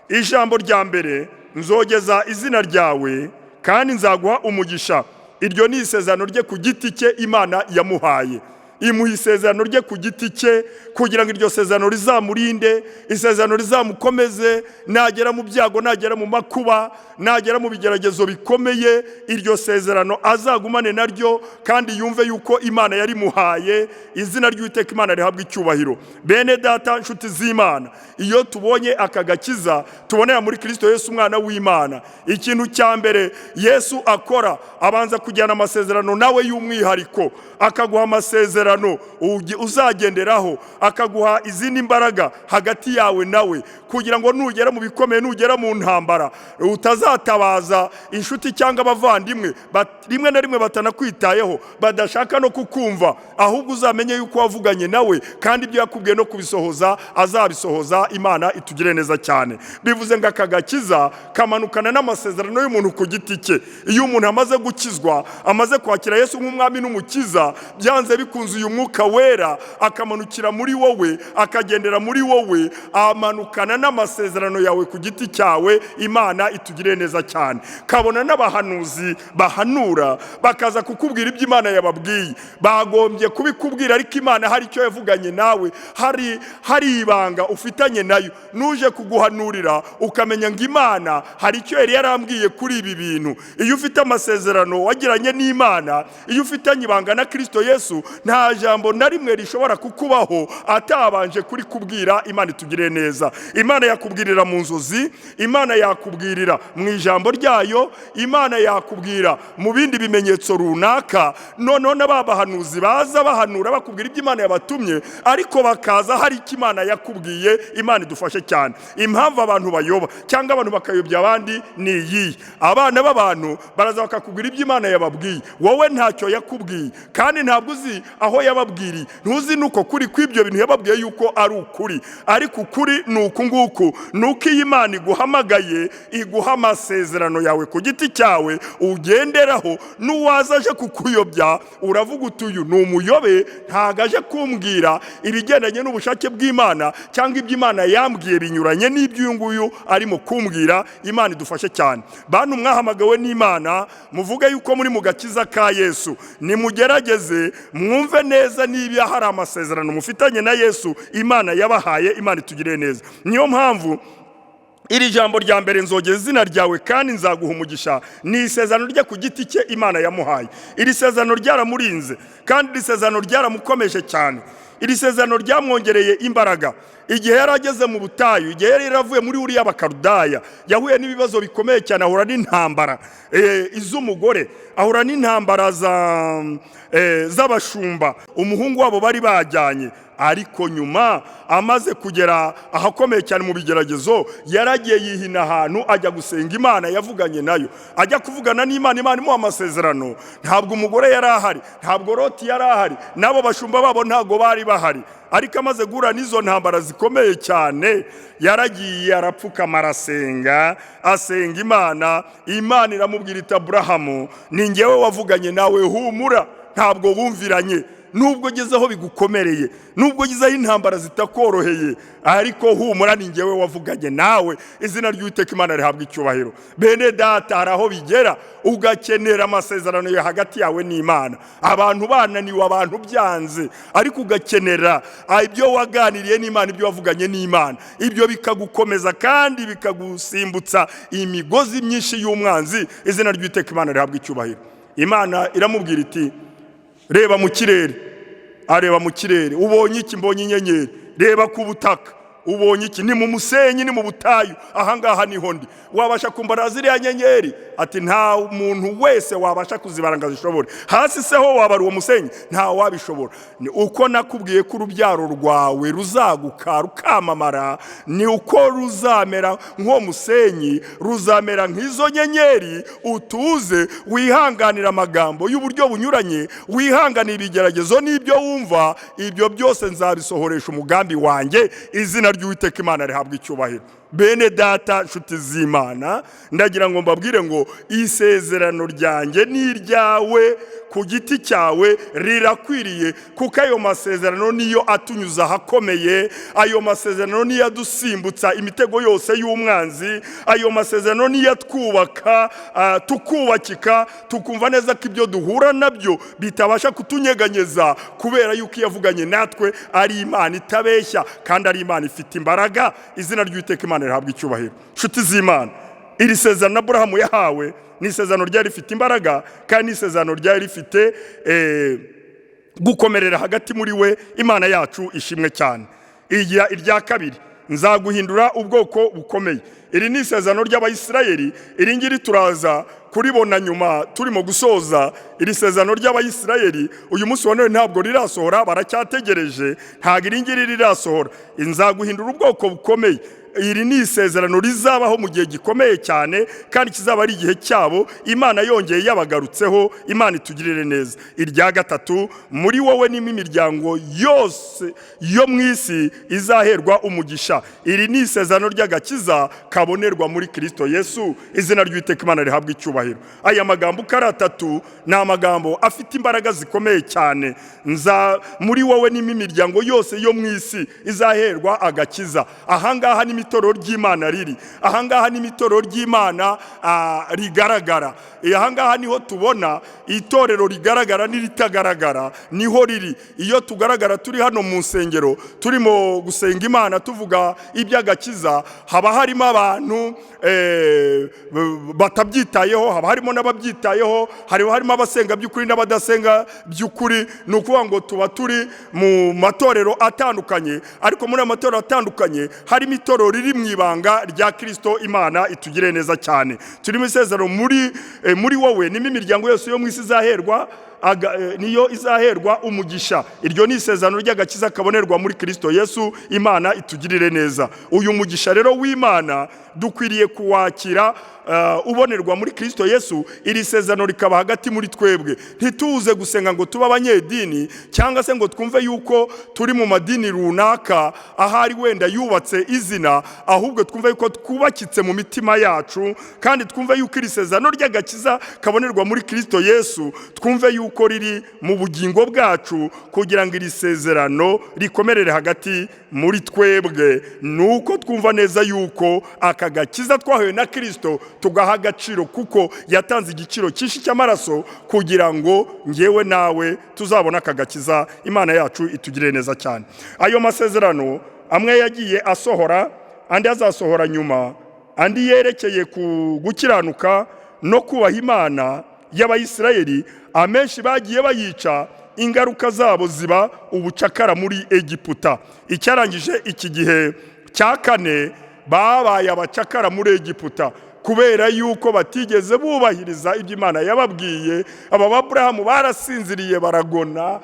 Ijambo rya mbere, nzogeza izina ryawe kandi nzaguha umugisha. Iryo ni isezerano rye ku giti cye Imana yamuhaye. Imuha isezerano rye ku giti cye kugira ngo iryo sezerano rizamurinde, isezerano rizamukomeze, nagera mu byago, nagera mu makuba, nagera mu bigeragezo bikomeye, iryo sezerano azagumane naryo kandi yumve yuko Imana yari muhaye. Izina ry'Uwiteka Imana rihabwa icyubahiro. Bene data, nshuti z'Imana, iyo tubonye aka gakiza tubonera muri Kristo Yesu umwana w'Imana, ikintu cya mbere Yesu akora, abanza kujyana amasezerano nawe y'umwihariko, akaguha amasezerano uzagenderaho, akaguha izindi mbaraga hagati yawe nawe, kugira ngo nugera mu bikomeye, nugera mu ntambara, utazatabaza inshuti cyangwa abavandimwe rimwe na rimwe batanakwitayeho, badashaka no kukumva, ahubwo uzamenye yuko wavuganye nawe kandi ibyo yakubwiye no kubisohoza azabisohoza. Imana itugire neza cyane. Bivuze ngo aka gakiza kamanukana n'amasezerano y'umuntu ku giti cye. Iyo umuntu amaze gukizwa, amaze kwakira Yesu nk'umwami n'umukiza, byanze bikunze yuzuye umwuka wera akamanukira muri wowe, akagendera muri wowe, amanukana n'amasezerano yawe ku giti cyawe. Imana itugire neza cyane. Kabona n'abahanuzi bahanura bakaza kukubwira ibyo Imana yababwiye, bagombye kubikubwira, ariko Imana hari icyo yavuganye nawe, hari ibanga ufitanye nayo. Nuje kuguhanurira ukamenya ngo Imana hari icyo yari yarambwiye kuri ibi bintu. Iyo ufite amasezerano wagiranye n'Imana, iyo ufitanye ibanga na Kristo Yesu, nta jambo na rimwe rishobora kukubaho atabanje kuri kubwira. Imana itugire neza. Imana yakubwirira mu nzozi, Imana yakubwirira mu ijambo ryayo, Imana yakubwira mu bindi bimenyetso runaka. Noneho n'abahanuzi baza bahanura bakubwira ibyo Imana yabatumye, ariko bakaza hari icyo Imana yakubwiye. Imana idufashe cyane. Impamvu abantu bayoba cyangwa abantu bakayobya abandi ni iyi: abana b'abantu baraza bakakubwira ibyo Imana yababwiye, wowe ntacyo yakubwiye kandi ntabwo uzi aho yababwiriye. Ntuzi nuko kuri kw'ibyo bintu yababwiye yuko ari ukuri, ariko ukuri ni uku nguku: nuko iyi Imana iguhamagaye, iguha amasezerano yawe ku giti cyawe ugenderaho. N'uwaza aje kukuyobya uravuga uti uyu ni umuyobe, ntago aje kumbwira ibigendanye n'ubushake bw'Imana cyangwa ibyo Imana yambwiye binyuranye n'ibyo uyu nguyu arimo kumbwira. Imana idufashe cyane. Bantu mwahamagawe n'Imana, muvuge yuko muri mu gakiza ka Yesu, nimugerageze mwumve neza niba hari amasezerano mufitanye na Yesu Imana yabahaye. Imana itugire neza. Niyo mpamvu iri jambo rya mbere, nzogeza izina ryawe kandi nzaguha umugisha, ni isezerano rye ku giti cye Imana yamuhaye. Iri sezerano ryaramurinze kandi iri sezerano ryaramukomeje cyane. Iri sezerano ryamwongereye imbaraga igihe yari ageze mu butayu, igihe yari yaravuye muri uriya bakarudaya. Yahuye n'ibibazo bikomeye cyane, ahura n'intambara iz'umugore, ahura n'intambara z'abashumba umuhungu wabo bari bajyanye. Ariko nyuma amaze kugera ahakomeye cyane mu bigeragezo, yaragiye yihina ahantu ajya gusenga Imana yavuganye nayo, ajya kuvugana n'Imana. Imana imuha amasezerano. Ntabwo umugore yari ahari, ntabwo Loti yari ahari, nabo bashumba babo ntabwo bari bahari. Ariko amaze guhura n'izo ntambara zikomeye cyane, yaragiye arapfukama arasenga, asenga Imana. Imana iramubwira iti: Aburahamu, ni njyewe wavuganye nawe, humura, ntabwo wumviranye. Nubwo gezeho bigukomereye, nubwo gezeho intambara zitakoroheye, ariko humura, ni njyewe wavuganye nawe. Izina ry'Uwiteka Imana rihabwa icyubahiro. Bene data, hari aho bigera ugakenera amasezerano yo hagati yawe n'Imana. Abantu bananiwe, abantu byanze, ariko ugakenera ibyo waganiriye n'Imana, ibyo wavuganye n'Imana. Ibyo bikagukomeza kandi bikagusimbutsa imigozi myinshi y'umwanzi. Izina ry'Uwiteka Imana rihabwa icyubahiro. Imana iramubwira iti: reba mu kirere. Areba mu kirere. Ubonye iki? Mbonye inyenyeri. Reba ku butaka. Ubonye iki? Ni mu musenyi, ni mu butayu. Ahangaha niho ndi. Wabasha kumbara ziriya nyenyeri? Ati: nta muntu wese wabasha kuzibaranga zishobore. Hasi se ho wabara uwo musenyi? Nta wabishobora. Ni uko nakubwiye ko urubyaro rwawe ruzaguka rukamamara, ni uko ruzamera nk'uwo musenyi, ruzamera nk'izo nyenyeri. Utuze wihanganira amagambo y'uburyo bunyuranye, wihanganira ibigeragezo n'ibyo wumva. Ibyo byose nzabisohoresha umugambi wanjye. Izina ry'Uwiteka Imana rihabwa icyubahiro. Bene data, nshuti z'Imana, ndagira ngo mbabwire ngo isezerano ryanjye n'iryawe ku giti cyawe rirakwiriye, kuko ayo masezerano niyo atunyuza ahakomeye. Ayo masezerano niyo adusimbutsa imitego yose y'umwanzi. Ayo masezerano niyo atwubaka, tukubakika, tukumva neza ko ibyo duhura nabyo bitabasha kutunyeganyeza, kubera yuko yavuganye natwe ari Imana itabeshya kandi ari Imana ifite imbaraga. Izina ry'Uwiteka Imana rihabwa icyubahiro. Nshuti z'Imana, iri sezerano Aburahamu yahawe ni isezerano ryari rifite imbaraga, kandi ni isezerano ryari rifite gukomerera hagati muri we. Imana yacu ishimwe cyane. Irya kabiri, nzaguhindura ubwoko bukomeye. Iri ni isezerano ry'Abayisirayeli. Iri ngiri turaza kuribona nyuma turimo gusoza. Iri sezerano ry'Abayisirayeli uyu munsi wa none ntabwo rirasohora, baracyategereje. Ntabwo iri ngiri rirasohora. Nzaguhindura ubwoko bukomeye. iri ni isezerano rizabaho mu gihe gikomeye cyane kandi kizaba ari igihe cyabo Imana yongeye yabagarutseho. Imana itugirire neza. Irya gatatu, muri wowe nimo imiryango yose yo mu isi izaherwa umugisha. Iri ni isezerano ry'agakiza kabonerwa muri Kristo Yesu. Izina ry'Uwiteka Imana rihabwa icyubahiro. Aya magambo uko ari atatu ni amagambo afite imbaraga zikomeye cyane. Muri wowe nimo imiryango yose yo mu isi izaherwa agakiza. Ahangaha ni itorero ry'Imana riri. Ahangaha ni itorero ry'Imana rigaragara. Ahangaha niho tubona itorero rigaragara n'iritagaragara niho riri. Iyo tugaragara turi hano mu nsengero turimo gusenga Imana tuvuga iby'agakiza, haba harimo abantu batabyitayeho, haba harimo n'ababyitayeho, harimo abasenga by'ukuri n'abadasenga by'ukuri. Ni ukuvuga ngo tuba turi mu matorero atandukanye, ariko muri amatorero atandukanye harimo itorero riri mu ibanga rya Kristo. Imana itugire neza cyane. Turimo isezerano muri wowe nimo imiryango yose yo mu isi izaherwa niyo izaherwa umugisha. Iryo ni isezerano ry'agakiza kabonerwa muri Kristo Yesu. Imana itugirire neza. Uyu mugisha rero w'Imana dukwiriye kuwakira ubonerwa muri Kristo Yesu. Iri sezerano rikaba hagati muri twebwe. Ntituze gusenga ngo tuba abanyedini cyangwa se ngo twumve yuko turi mu madini runaka ahari wenda yubatse izina, ahubwo twumve yuko twubakitse mu mitima yacu, kandi twumve yuko iri sezerano ry'agakiza kabonerwa muri Kristo Yesu twumve yuko riri mu bugingo bwacu, kugira ngo iri sezerano rikomerere hagati muri twebwe. Nuko twumva neza yuko aka gakiza twahawe na Kristo tugaha agaciro, kuko yatanze igiciro cyinshi cy'amaraso kugira ngo ngewe nawe tuzabona aka gakiza. Imana yacu itugirire neza cyane. Ayo masezerano amwe yagiye asohora, andi azasohora nyuma, andi yerekeye ku gukiranuka no kubaha Imana y'Abayisirayeli. Amenshi bagiye bayica, ingaruka zabo ziba ubucakara muri Egiputa. Icyarangije iki gihe cya kane babaye abacakara muri Egiputa kubera yuko batigeze bubahiriza ibyo Imana yababwiye. Aba Aburahamu barasinziriye baragona,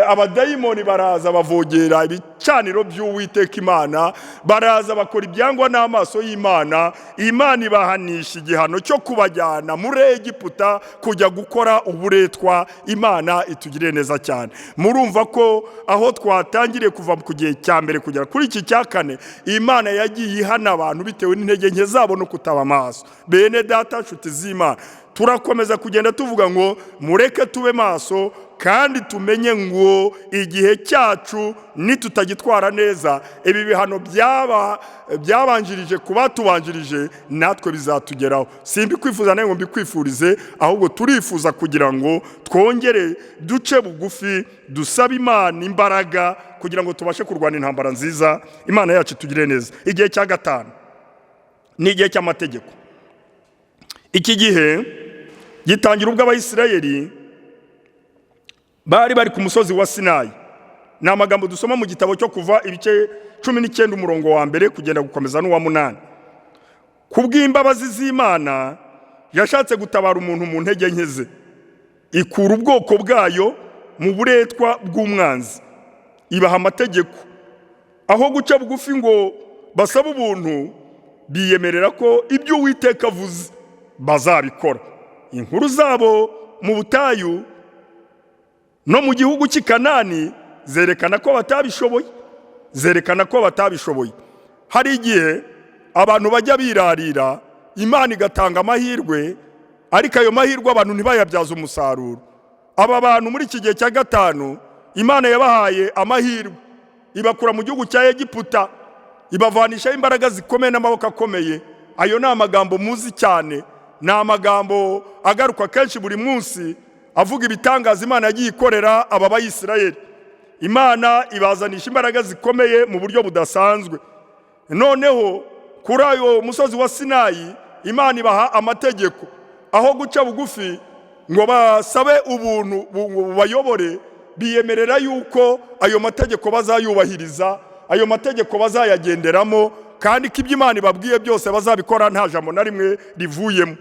abadayimoni baraza bavogera ibicaniro by'Uwiteka Imana, baraza bakora ibyangwa n'amaso y'Imana. Imana ibahanisha igihano cyo kubajyana muri Egiputa kujya gukora uburetwa. Imana itugirire neza cyane. Murumva ko aho twatangiriye kuva ku gihe cya mbere kugera kuri iki cya kane, Imana yagiye ihana abantu bitewe n'intege nke zabo no kutaba amaso. Bene data, nshuti z'Imana, turakomeza kugenda tuvuga ngo mureke tube maso, kandi tumenye ngo igihe cyacu nitutagitwara neza, ibi bihano byabanjirije kubatubanjirije natwe bizatugeraho. Simbi kwifuza nayo ngo mbikwifurize, ahubwo turifuza kugira ngo twongere duce bugufi, dusabe Imana imbaraga kugira ngo tubashe kurwana intambara nziza. Imana yacu itugire neza. Igihe cya gatanu ni igihe cy'amategeko. Iki gihe gitangira ubwo Abayisirayeli bari ku musozi wa Sinayi. Ni amagambo dusoma mu gitabo cyo Kuva ibice 19 umurongo wa mbere kugenda gukomeza n'uwa 8. Kubw'imbabazi z'Imana yashatse gutabara umuntu mu ntege nke ze, ikura ubwoko bwayo mu buretwa bw'umwanzi, ibaha amategeko. Aho guca bugufi ngo basaba ubuntu, biyemerera ko ibyo Uwiteka avuze bazabikora. Inkuru zabo mu butayu no mu gihugu cy'i Kanani zerekana ko batabishoboye. Hari igihe abantu bajya birarira, Imana igatanga amahirwe, ariko ayo mahirwe abantu ntibayabyaza umusaruro. Aba bantu muri iki gihe cya gatanu, Imana yabahaye amahirwe, ibakura mu gihugu cya Egiputa, ibavanishaho imbaraga zikomeye n'amaboko akomeye. Ayo ni amagambo muzi cyane, ni amagambo agaruka kenshi buri munsi, avuga ibitangaza Imana yagiye ikorera aba Bayisirayeli. Imana ibazanisha imbaraga zikomeye mu buryo budasanzwe. Noneho kuri ayo musozi wa Sinayi, Imana ibaha amategeko. Aho guca bugufi ngo basabe ubuntu bayobore, biyemerera yuko ayo mategeko bazayubahiriza, ayo mategeko bazayagenderamo, kandi ko ibyo Imana ibabwiye byose bazabikora nta jambo na rimwe rivuyemo.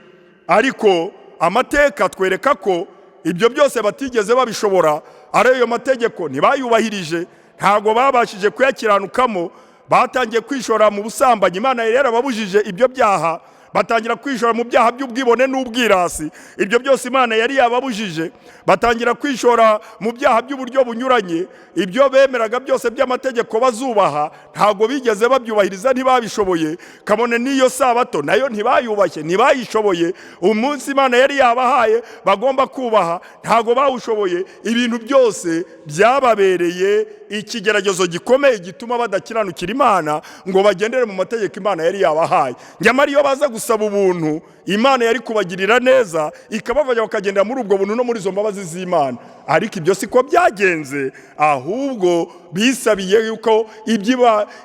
Ariko amateka twereka ko ibyo byose batigeze babishobora. Ari ayo mategeko ntibayubahirije, ntago babashije kuyakiranukamo, batangiye kwishora mu busambanyi. Imana yari yarababujije ibyo byaha, batangira kwishora mu byaha by'ubwibone n'ubwirasi. Ibyo byose Imana yari yababujije. Batangira kwishora mu byaha by'uburyo bunyuranye. Ibyo bemeraga byose by'amategeko bazubaha ntago bigeze babyubahiriza, ntibabishoboye. Kabone n'iyo sabato nayo ntibayubashye, ntibayishoboye. Umunsi Imana yari yabahaye bagomba kubaha ntago bawushoboye. Ibintu byose byababereye ikigeragezo gikomeye gituma badakiranukira Imana ngo bagendere mu mategeko Imana yari yabahaye. Nyamara iyo baza gusaba ubuntu, Imana yari kubagirira neza, ikabavanya bakagendera muri ubwo buntu no muri izo mbabazi z'Imana. Ariko ibyo siko byagenze, ahubwo bisabiye yuko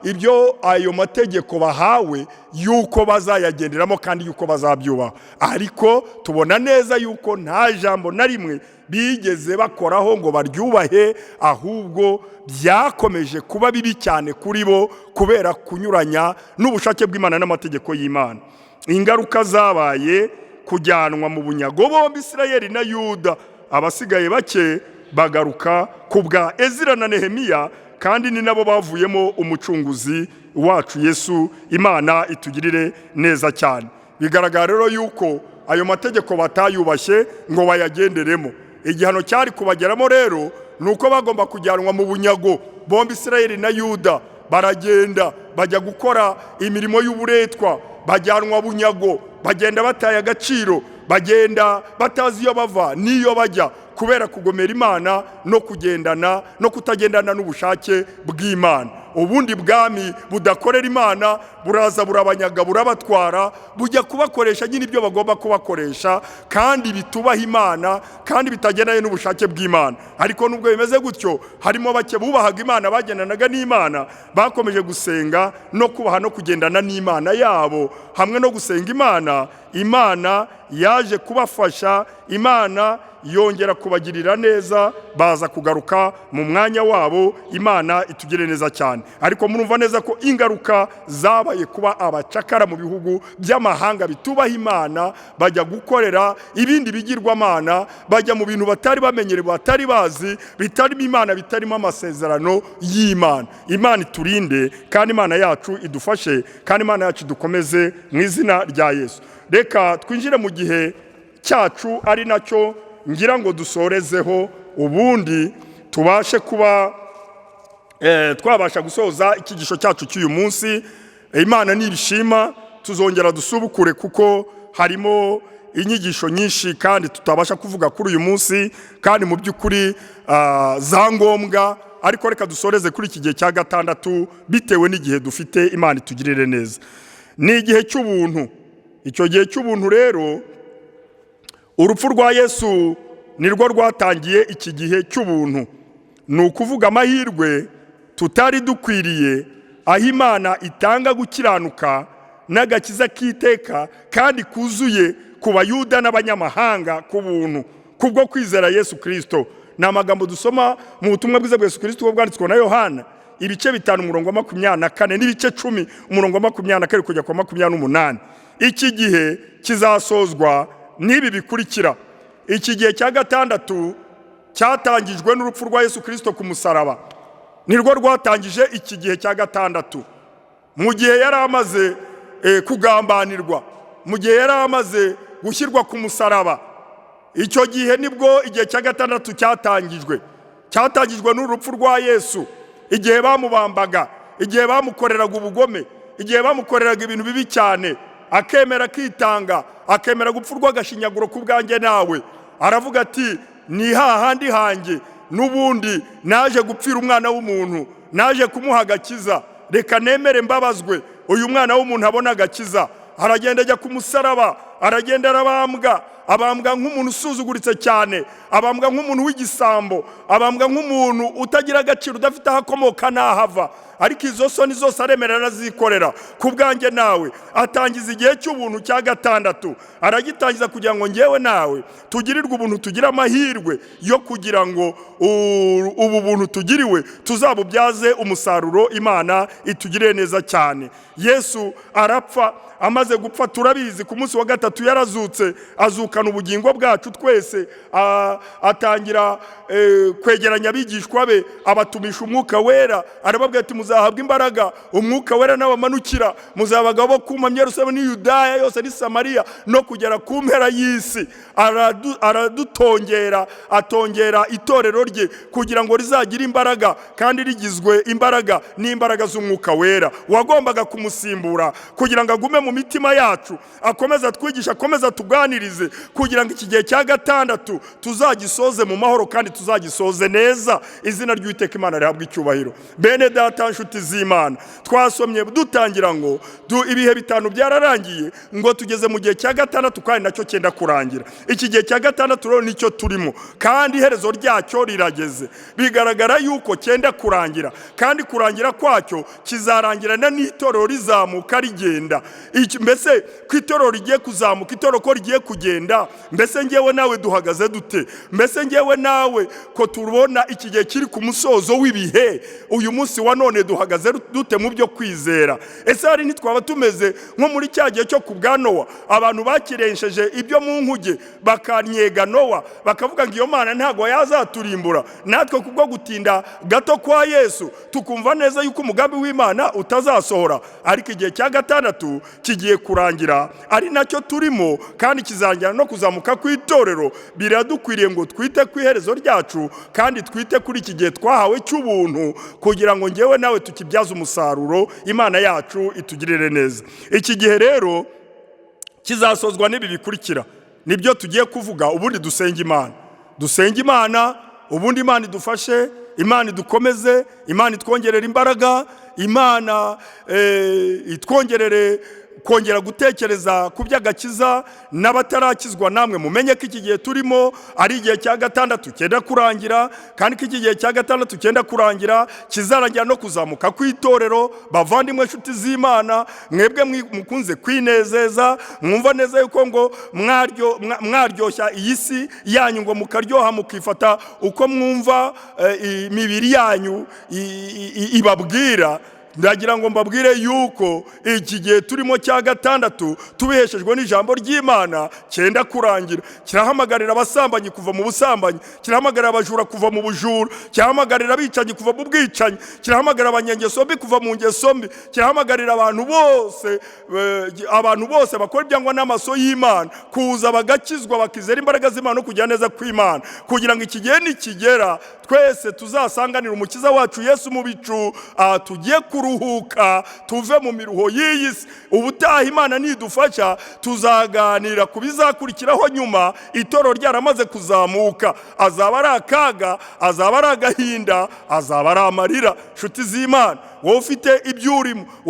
ibyo ayo mategeko bahawe yuko bazayagenderamo kandi yuko bazabyubaha. Ariko tubona neza yuko nta jambo na rimwe bigeze bakoraho ngo baryubahe, ahubwo byakomeje kuba bibi cyane kuri bo kubera kunyuranya n'ubushake bw'Imana n'amategeko y'Imana. Ingaruka zabaye kujyanwa mu bunyago bombi, Isirayeli na Yuda. Abasigaye bake bagaruka ku bwa Ezira na Nehemiya, kandi ni nabo bavuyemo umucunguzi wacu Yesu. Imana itugirire neza cyane. Bigaragara rero yuko ayo mategeko batayubashye ngo bayagenderemo. Igihano cyari kubageramo rero nuko bagomba kujyanwa mu bunyago bombi, Isirayeli na Yuda. Baragenda bajya gukora imirimo y'uburetwa, bajyanwa bunyago, bagenda bataye agaciro, bagenda batazi iyo bava n'iyo bajya kubera kugomera Imana no kugendana no kutagendana n'ubushake bw'Imana. Ubundi bwami budakorera Imana buraza burabanyaga, burabatwara, bujya kubakoresha nyine ibyo bagomba kubakoresha, kandi bitubaha Imana kandi bitagendanye n'ubushake bw'Imana. Ariko nubwo bimeze gutyo, harimo bake bubahaga Imana, bagendanaga n'Imana, bakomeje gusenga no kubaha no kugendana n'Imana yabo. Hamwe no gusenga Imana, Imana yaje kubafasha, Imana yongera kubagirira neza, baza kugaruka mu mwanya wabo. Imana itugire neza cyane. Ariko murumva neza ko ingaruka zabaye kuba abacakara mu bihugu by'amahanga bitubaha Imana, bajya gukorera ibindi bigirwamana, bajya mu bintu batari bamenyere, batari bazi, bitarimo Imana, bitarimo amasezerano y'Imana. Imana iturinde kandi Imana yacu idufashe kandi Imana yacu dukomeze mu izina rya Yesu. Reka twinjire mu gihe cyacu ari nacyo ngira ngo dusorezeho, ubundi tubashe kuba twabasha gusoza ikigisho cyacu cy'uyu munsi. Imana nibishima tuzongera dusubukure, kuko harimo inyigisho nyinshi kandi tutabasha kuvuga kuri uyu munsi, kandi mu by'ukuri za ngombwa. Ariko reka dusoreze kuri iki gihe cya gatandatu bitewe n'igihe dufite. Imana itugirire neza. Ni igihe cy'ubuntu. Icyo gihe cy'ubuntu rero, urupfu rwa Yesu nirwo rwatangiye iki gihe cy'ubuntu. Ni ukuvuga amahirwe tutari dukwiriye, aho Imana itanga gukiranuka n'agakiza k'iteka kandi kuzuye ku Bayuda n'abanyamahanga ku buntu kubwo kwizera Yesu Kristo. Ni amagambo dusoma mu butumwa bwiza bwa Yesu Kristo bwanditswe na Yohana, ibice 5 umurongo wa 24 n'ibice 10 umurongo wa 24 kujya kwa 28. Iki gihe kizasozwa n'ibi bikurikira. Iki gihe cya gatandatu cyatangijwe n'urupfu rwa Yesu Kristo ku musaraba. Nirwo rwatangije iki gihe cya gatandatu. Mu gihe yari amaze kugambanirwa, mu gihe yari amaze gushyirwa ku musaraba, icyo gihe nibwo igihe cya gatandatu cyatangijwe. Cyatangijwe n'urupfu rwa Yesu, igihe bamubambaga, igihe bamukoreraga ubugome, igihe bamukoreraga ibintu bibi cyane, akemera kwitanga, akemera gupfa urw'agashinyaguro ku bwanjye nawe. Aravuga ati, ni hahandi hanjye n'ubundi naje gupfira umwana w'umuntu, naje kumuha agakiza, reka nemere mbabazwe, uyu mwana w'umuntu abona agakiza. Aragenda ajya ku musaraba, aragenda arabambwa, abambwa nk'umuntu usuzuguritse cyane, abambwa nk'umuntu w'igisambo, abambwa nk'umuntu utagira agaciro, udafite aho akomoka n'ahava. Ariko izo soni zose aremerera arazikorera ku bwanjye nawe. Atangiza igihe cy'ubuntu cya gatandatu, aragitangiza kugira ngo ngewe nawe tugirirwe ubuntu, tugira amahirwe yo kugira ngo ubu buntu tugiriwe tuzabubyaze umusaruro. Imana itugirire neza cyane. Yesu arapfa, amaze gupfa turabizi ku munsi wa gatatu yarazutse azukana ubugingo bwacu twese atangira kwegeranya abigishwa be abatumisha umwuka wera arababwira ati muzahabwa imbaraga umwuka wera n'abamanukira muzabagabo kumamya Yerusalemu ni Yudaya yose ni Samariya no kugera ku mpera y'isi aradutongera atongera itorero rye kugira ngo rizagira imbaraga kandi rigizwe imbaraga n'imbaraga z'umwuka wera wagombaga kumusimbura kugira ngo agume mu mitima yacu akomeza twigisha akomeza tuganirize kugira ngo iki gihe cya gatandatu tuzagisoze mu mahoro kandi tuzagisoze neza izina ry'Uwiteka Imana rihabwa icyubahiro. Bene data nshuti z'Imana twasomye dutangira ngo ibihe bitanu byararangiye ngo tugeze mu gihe cya gatandatu kandi nacyo cyenda kurangira. Iki gihe cya gatandatu rero nicyo turimo kandi iherezo ryacyo rirageze bigaragara yuko cyenda kurangira kandi kurangira kwacyo kizarangirana n'itorero rizamuka rigenda. Mbese ku itorero rigiye kuzamuka itorero ko rigiye kugenda mbese ngewe nawe duhagaze dute? Mbese ngewe nawe ko tubona iki gihe kiri ku musozo w'ibihe uyu munsi wa none duhagaze dute mu byo kwizera? Ese hari ntitwaba tumeze nko muri cya gihe cyo ku bwa Nowa abantu bakirensheje ibyo mu nkuge bakanyega Nowa bakavuga ngo iyo Mana ntago yazaturimbura natwe kubwo gutinda gato kwa Yesu tukumva neza yuko umugambi w'Imana utazasohora ariko igihe cya gatandatu kigiye kurangira ari nacyo turimo kandi kizangira no kuzamuka ku itorero. Biradukwiriye ngo twite ku iherezo ryacu kandi twite kuri iki gihe twahawe cy'ubuntu kugira ngo ngewe nawe tukibyaze umusaruro Imana yacu itugirire neza. Iki gihe rero kizasozwa n'ibi bikurikira nibyo tugiye kuvuga. Ubundi dusenga Imana ubundi Imana idufashe, Imana idukomeze, Imana itwongerera imbaraga, Imana itwongerere kongera gutekereza ku by'agakiza n'abatarakizwa. Namwe mumenye ko iki gihe turimo ari igihe cya gatandatu cyenda kurangira kandi ko iki gihe cya gatandatu cyenda kurangira kizarangira no kuzamuka ku itorero. Bavandimwe nshuti z'Imana mwebwe mukunze kwinezeza mwumva neza yuko ngo mwaryoshya iyi si yanyu ngo mukaryoha mukifata uko mwumva imibiri yanyu ibabwira. Ndagira ngo mbabwire yuko iki gihe turimo cya gatandatu tubiheshejwe n'ijambo ry'Imana cyenda kurangira. Kirahamagarira abasambanyi kuva mu busambanyi, kirahamagarira abajura kuva mu bujura, kirahamagarira abicanyi kuva mu bwicanyi, kirahamagarira abanyengeso mbi kuva mu ngeso mbi, kirahamagarira abantu bose bakora ibyangwa n'amaso y'Imana kuza bagakizwa bakizera imbaraga z'Imana no kujya neza kw'Imana kugira ngo iki gihe nikigera twese tuzasanganira umukiza wacu Yesu mu bicu tugiye kuruhuka tuve mu miruho y'iyi si. Ubutaha Imana nidufasha tuzaganira ku bizakurikiraho nyuma itorero ryaramaze kuzamuka. Azaba ari akaga, azaba ari agahinda, azaba ari amarira. Nshuti z'Imana wowe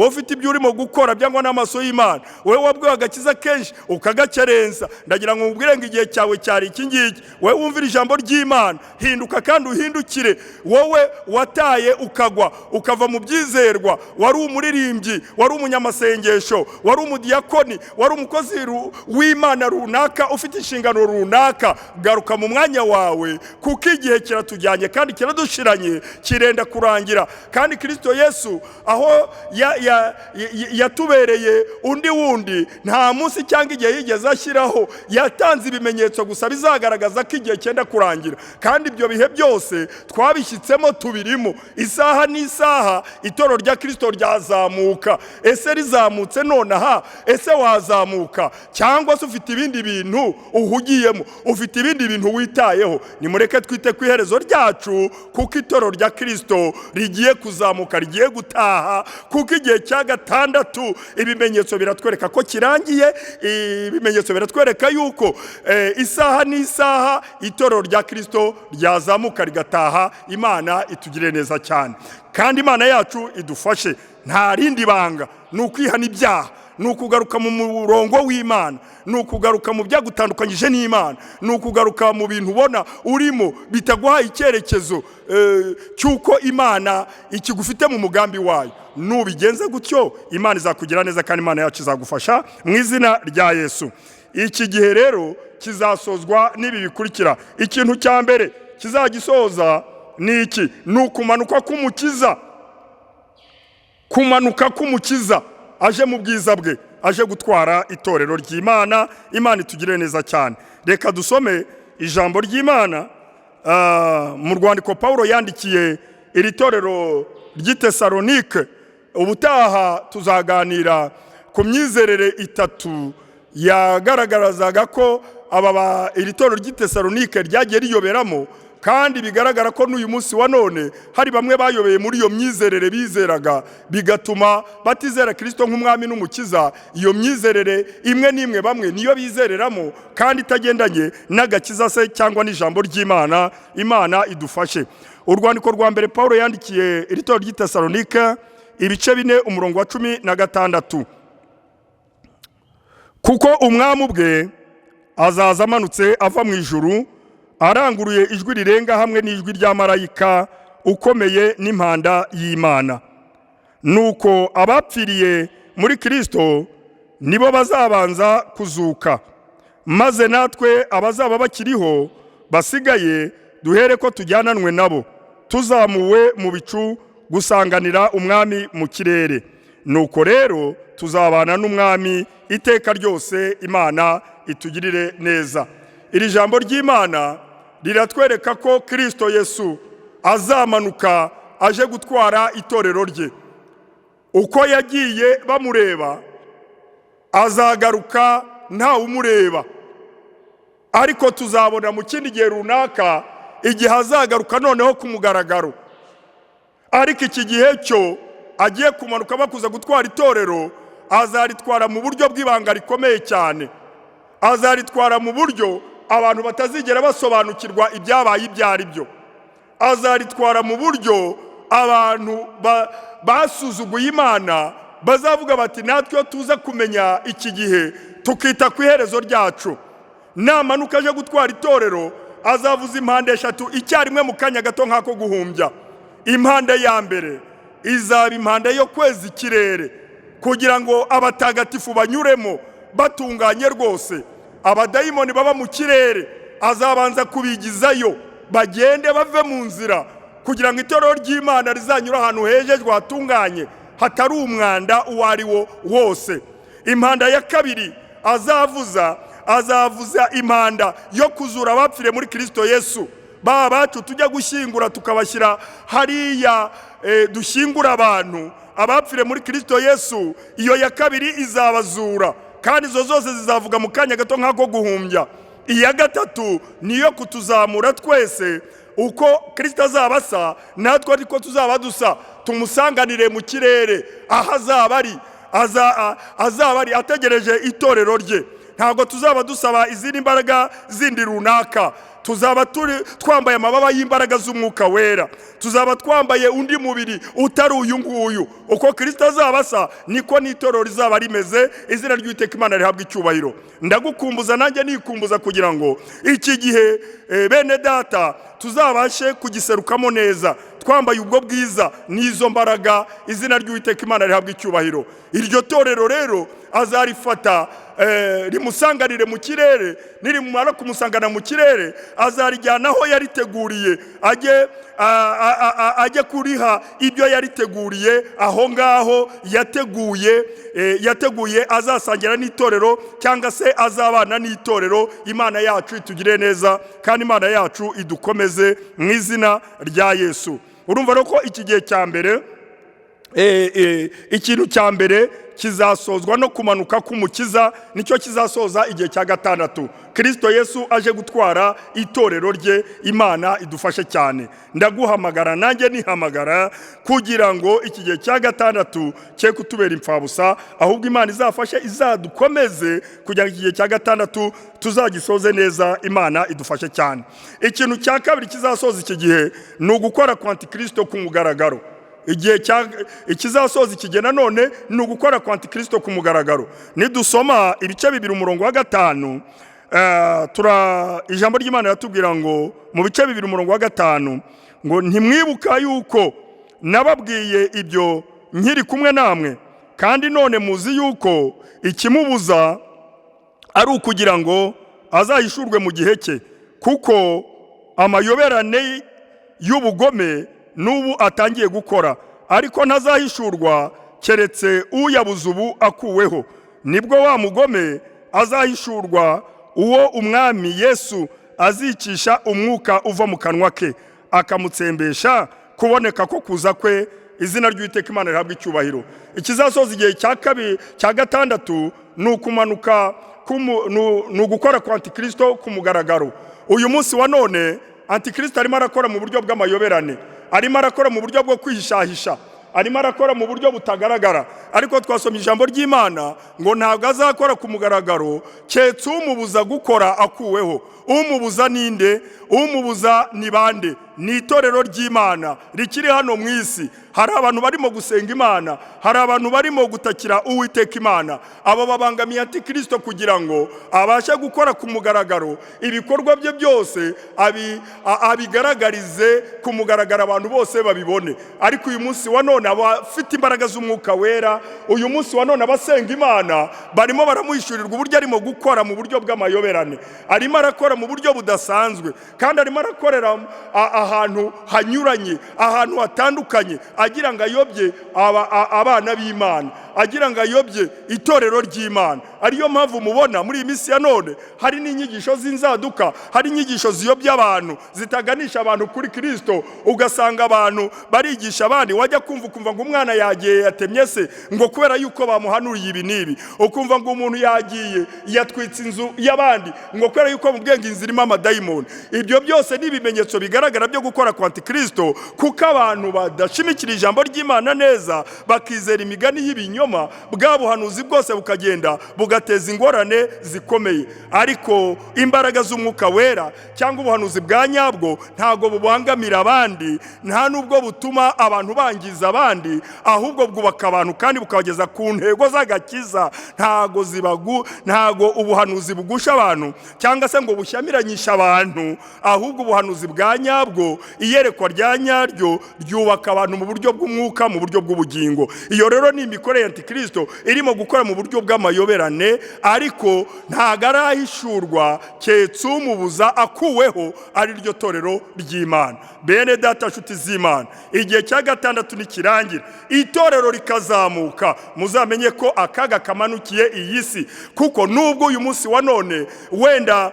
ufite ibyurimo gukora byangwa n'amaso y'Imana, wowe wabwiwe agakiza kenshi ukagakerensa, ndagira ngo nkubwire ngo igihe cyawe cyari iki ngiki. Wowe wumvira ijambo ry'Imana hinduka kandi uhindukire. Wowe wataye ukagwa ukava mu byizerwa, wari umuririmbyi, wari umunyamasengesho, wari umudiyakoni, wari umukozi w'Imana runaka ufite inshingano runaka, garuka mu mwanya wawe kuko igihe kiratujyanye kandi kiradushiranye kirenda kurangira. Kandi Kristo Yesu aho yatubereye undi wundi nta munsi cyangwa igihe yigeze ashyiraho, yatanze ibimenyetso gusa bizagaragaza ko igihe cyenda kurangira kandi ibyo bihe byose twabishyitsemo tubirimo. Isaha n'isaha itorero rya Kristo ryazamuka. Ese rizamutse nonaha? Ese wazamuka cyangwa se ufite ibindi bintu uhugiyemo, ufite ibindi bintu witayeho? Nimureke twite ku iherezo ryacu kuko itorero rya Kristo rigiye kuzamuka, rigiye gutaha kuko igihe cya gatandatu ibimenyetso biratwereka ko kirangiye. Ibimenyetso biratwereka yuko isaha n'isaha itorero rya Kristo ryazamuka rigataha. Imana itugire neza cyane kandi Imana yacu idufashe. Nta rindi banga ni ukwihana ibyaha, ni ukugaruka mu murongo w'Imana, ni ukugaruka mu byagutandukanyije n'Imana, ni ukugaruka mu bintu ubona urimo bitaguha icyerekezo cy'uko Imana ikigufite mu mugambi wayo. Nubigenze gutyo Imana izakugira neza kandi Imana yacu izagufasha mu izina rya Yesu. Iki gihe rero kizasozwa n'ibi bikurikira. Ikintu cya mbere kizagisoza ni iki? Ni ukumanuka k'umukiza. Kumanuka k'umukiza aje mu bwiza bwe. aje gutwara itorero ry'Imana. Imana itugire neza cyane. Reka dusome ijambo ry'Imana mu rwandiko Paulo yandikiye iri torero ry'Itesalonike. Ubutaha tuzaganira ku myizerere itatu yagaragarazaga ko iri torero ry'Itesalonike ryagiye riyoberamo, kandi bigaragara ko n'uyu munsi wa none hari bamwe bayobeye muri iyo myizerere bizeraga, bigatuma batizera Kristo nk'umwami n'umukiza. Iyo myizerere imwe n'imwe bamwe niyo bizereramo, kandi itagendanye n'agakiza se cyangwa n'ijambo ry'Imana. Imana idufashe. Urwandiko rwa mbere Paulo yandikiye iri torero ry'Itesalonike, ibice 4 umurongo wa 16. Kuko umwami ubwe azaza amanutse ava mu ijuru, aranguruye ijwi rirenga hamwe n'ijwi rya marayika ukomeye n'impanda y'Imana. Nuko abapfiriye muri Kristo nibo bazabanza kuzuka, maze natwe abazaba bakiriho basigaye duhere ko tujyananwe nabo, tuzamuwe mu bicu gusanganira umwami mu kirere. Nuko rero tuzabana n'umwami iteka ryose. Imana itugirire neza. Iri jambo ry'Imana riratwereka ko Kristo Yesu azamanuka aje gutwara itorero rye. Uko yagiye bamureba, azagaruka nta umureba, ariko tuzabona mu kindi gihe runaka igihe azagaruka noneho ku mugaragaro. Ariko iki gihe cyo agiye kumanuka bakuza gutwara itorero, azaritwara mu buryo bw'ibanga rikomeye cyane. Azaritwara mu buryo abantu batazigera basobanukirwa ibyabaye ibyo ari byo. Azaritwara mu buryo abantu basuzuguye Imana bazavuga bati natwe tuza kumenya iki gihe tukita ku iherezo ryacu. Namanuka aje gutwara itorero, azavuza impande eshatu icyarimwe mu kanya gato nk'ako guhumbya. Impande ya mbere izaba impande yo kweza ikirere, kugira ngo abatagatifu banyuremo batunganye rwose. Abadayimoni baba mu kirere azabanza kubigizayo, bagende bave mu nzira, kugira ngo itorero ry'Imana rizanyura ahantu hejejwe hatunganye, hatari umwanda uwo ari wo wose. Impanda ya kabiri azavuza impanda yo kuzura abapfire muri Kristo Yesu. Baba bacu tujya gushyingura tukabashyira hariya dushyingura abantu abapfire muri Kristo Yesu. Iyo ya kabiri izabazura, kandi izo zose zizavuga mu kanya gato nk'ako guhumbya. Iya gatatu niyo kutuzamura twese, uko Kristo azabasa natwe ariko tuzaba dusa, tumusanganire mu kirere aho azaba ari ategereje itorero rye. Ntabwo tuzaba dusaba izindi mbaraga zindi runaka, tuzaba twambaye amababa y'imbaraga z'umwuka wera. Tuzaba twambaye undi mubiri utari uyu nguyu. Uko Kristo azabasa niko n'itorero rizaba rimeze. Izina ry'Uwiteka Imana rihabwa icyubahiro. Ndagukumbuza nanjye nikumbuza kugira ngo iki gihe bene data tuzabashe kugiserukamo neza, twambaye ubwo bwiza n'izo mbaraga. Izina ry'Uwiteka Imana rihabwa icyubahiro. Iryo torero rero azarifata rimusanganire mu kirere. Nirimumara kumusangana mu kirere, azarijyana aho yariteguriye, ajye kuriha ibyo yariteguriye aho ngaho yateguye azasangira n'itorero, cyangwa se azabana n'itorero. Imana yacu itugire neza, kandi Imana yacu idukomeze mu izina rya Yesu. Urumva rero ko iki gihe cya mbere, ikintu cya mbere kizasozwa no kumanuka k'umukiza, nicyo kizasoza igihe cya gatandatu. Kristo Yesu aje gutwara itorero rye. Imana idufashe cyane. Ndaguhamagara nanjye nihamagara kugira ngo iki gihe cya gatandatu cye kutubera impfabusa, ahubwo Imana izafashe izadukomeze kugira ngo iki gihe cya gatandatu tuzagisoze neza. Imana idufashe cyane. Ikintu cya kabiri kizasoza iki gihe ni ugukora kwa Antikristo ku mugaragaro. Igihe ikizasoza iki none ni ugukora kwa Antikristo ku mugaragaro. Nidusoma ibice 2 umurongo wa 5, ijambo ry'Imana yatubwira ngo mu bice 2 umurongo wa 5 ngo ntimwibuka yuko nababwiye ibyo nkiri kumwe namwe, kandi none muzi yuko ikimubuza ari ukugira ngo azahishurwe mu gihe cye, kuko amayoberane y'ubugome n'ubu atangiye gukora, ariko ntazahishurwa keretse uyabuze ubu akuweho. nibwo wa mugome azahishurwa, uwo umwami Yesu azicisha umwuka uva mu kanwa ke akamutsembesha kuboneka ko kuza kwe, izina ry'Uwiteka Imana rihabwa icyubahiro. Ikizasoza igihe cya gatandatu ni ukumanuka, ni ugukora kwa Antikristo ku mugaragaro. Uyu munsi wa none Antikristo arimo arakora mu buryo bw'amayoberane, arimo arakora mu buryo bwo kwihishahisha, arimo arakora mu buryo butagaragara. Ariko twasomye ijambo ry'Imana ngo ntabwo azakora ku mugaragaro cyetse umubuza gukora akuweho. Umubuza ninde? Umubuza ni bande? Ni itorero ry'Imana rikiri hano mu isi. Hari abantu barimo gusenga Imana, hari abantu barimo gutakira Uwiteka Imana. Abo babangamiye Antikristo kugira ngo abashe gukora ku mugaragaro ibikorwa bye byose, abigaragarize ku mugaragaro abantu bose babibone. Ariko uyu munsi wa none abafite imbaraga z'Umwuka Wera, uyu munsi wa none abasenga Imana barimo baramuhishurirwa uburyo arimo gukora mu buryo bw'amayoberane, arimo arakora mu buryo budasanzwe, kandi arimo arakorera ahantu hanyuranye, ahantu hatandukanye, agira ngo ayobye abana b'Imana, agira ngo ayobye itorero ry'Imana. Ariyo mpamvu mubona muri iyi minsi ya none hari n'inyigisho z'inzaduka, hari inyigisho ziyobya abantu, zitaganisha abantu kuri Kristo. Ugasanga abantu barigisha abandi, wajya kumva ngo umwana yagiye yatemye se ngo kubera yuko bamuhanuriye ibi n'ibi, ukumva ngo umuntu yagiye yatwitse inzu y'abandi ngo kubera yuko mu bwenge inzira irimo amadayimoni. Ibyo byose ni ibimenyetso bigaragara byo gukora kwa Antikristo, kuko abantu badashimikira ijambo ry'Imana neza, bakizera imigani y'ibinyoma, bwa buhanuzi bwose bukagenda bugateza ingorane zikomeye. Ariko imbaraga z'Umwuka Wera cyangwa ubuhanuzi bwa nyabwo ntago bubangamira abandi, nta nubwo butuma abantu bangiza abandi, ahubwo bwubaka abantu kandi bukabageza ku ntego z'agakiza. Ntago ubuhanuzi bugusha abantu cyangwa se ngo bushyamiranyisha abantu, ahubwo ubuhanuzi bwa nyabwo, iyerekwa rya nyaryo ryubaka abantu mu buryo bw'umwuka, mu buryo bw'ubugingo. Iyo rero ni imikorere ya Antikristo irimo gukora mu buryo bw'amayoberane, ariko ntago arahishurwa cyetse umubuza akuweho, ari ryo torero ry'Imana. Bene data nshuti z'Imana, igihe cya gatandatu nikirangira, itorero rikazamuka, muzamenye ko akaga kamanukiye iyi si. Kuko nubwo uyu munsi wa none wenda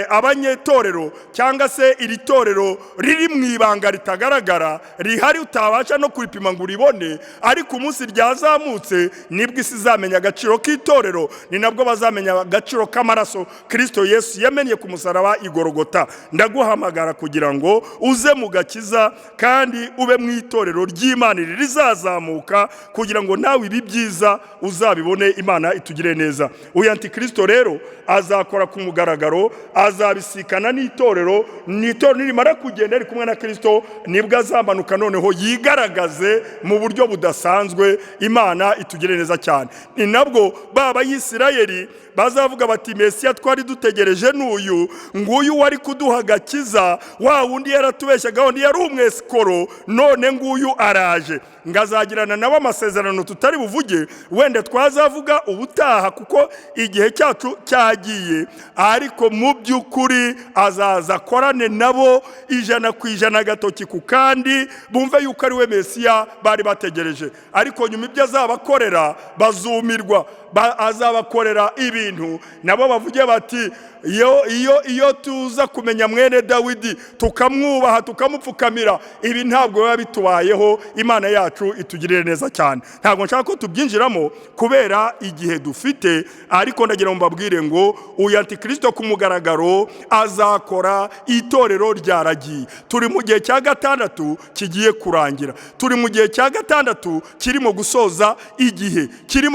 abanyetorero cyangwa se iri torero riri mu ibanga ritagaragara, rihari utabasha no kuripima ngo uribone, ariko umunsi ryazamutse nibwo isi izamenya agaciro k'itorero, ni nabwo bazamenya agaciro k'amaraso Kristo Yesu yamennye ku musaraba i Golgota. Ndaguhamagara kugira ngo uze mu gakiza kandi ube mu itorero ry'Imana rizazamuka, kugira ngo nawe ibi byiza uzabibone. Imana itugire neza. Uyu Antikristo rero azakora ku mugaragaro, azabisikana n'itorero, nirimara kugenda ari kumwe na Kristo, nibwo azamanuka noneho yigaragaze mu buryo budasanzwe. Imana itugire neza cyane. Ni nabwo baba Yisirayeli bazavuga bati Mesiya twari dutegereje n'uyu, nguyu wari kuduha agakiza, wa wundi yaratubeshyaga, undi yari umwesikoro, none nguyu araje. Ngazagirana nabo amasezerano tutari buvuge, wenda twazavuga ubutaha kuko igihe cyacu cyagiye, ariko mu by'ukuri azaza akorane nabo 100% agatoki ku kandi, bumve yuko ari we Mesiya bari bategereje. Ariko nyuma ibyo azabakorera bazumirwa, azabakorera ibintu nabo bavuge bati iyo tuza kumenya mwene Dawidi tukamwubaha tukamupfukamira, ibi ntabwo biba bitubayeho. Imana yacu itugirire neza cyane. Ntabwo nshaka ko tubyinjiramo kubera igihe dufite, ariko ndagira ngo mbabwire ngo uyu Antikristo ku mugaragaro azakora, itorero ryaragiye. Turi mu gihe cya gatandatu kigiye kurangira, turi mu gihe cya gatandatu kirimo gusoza igihe, kiri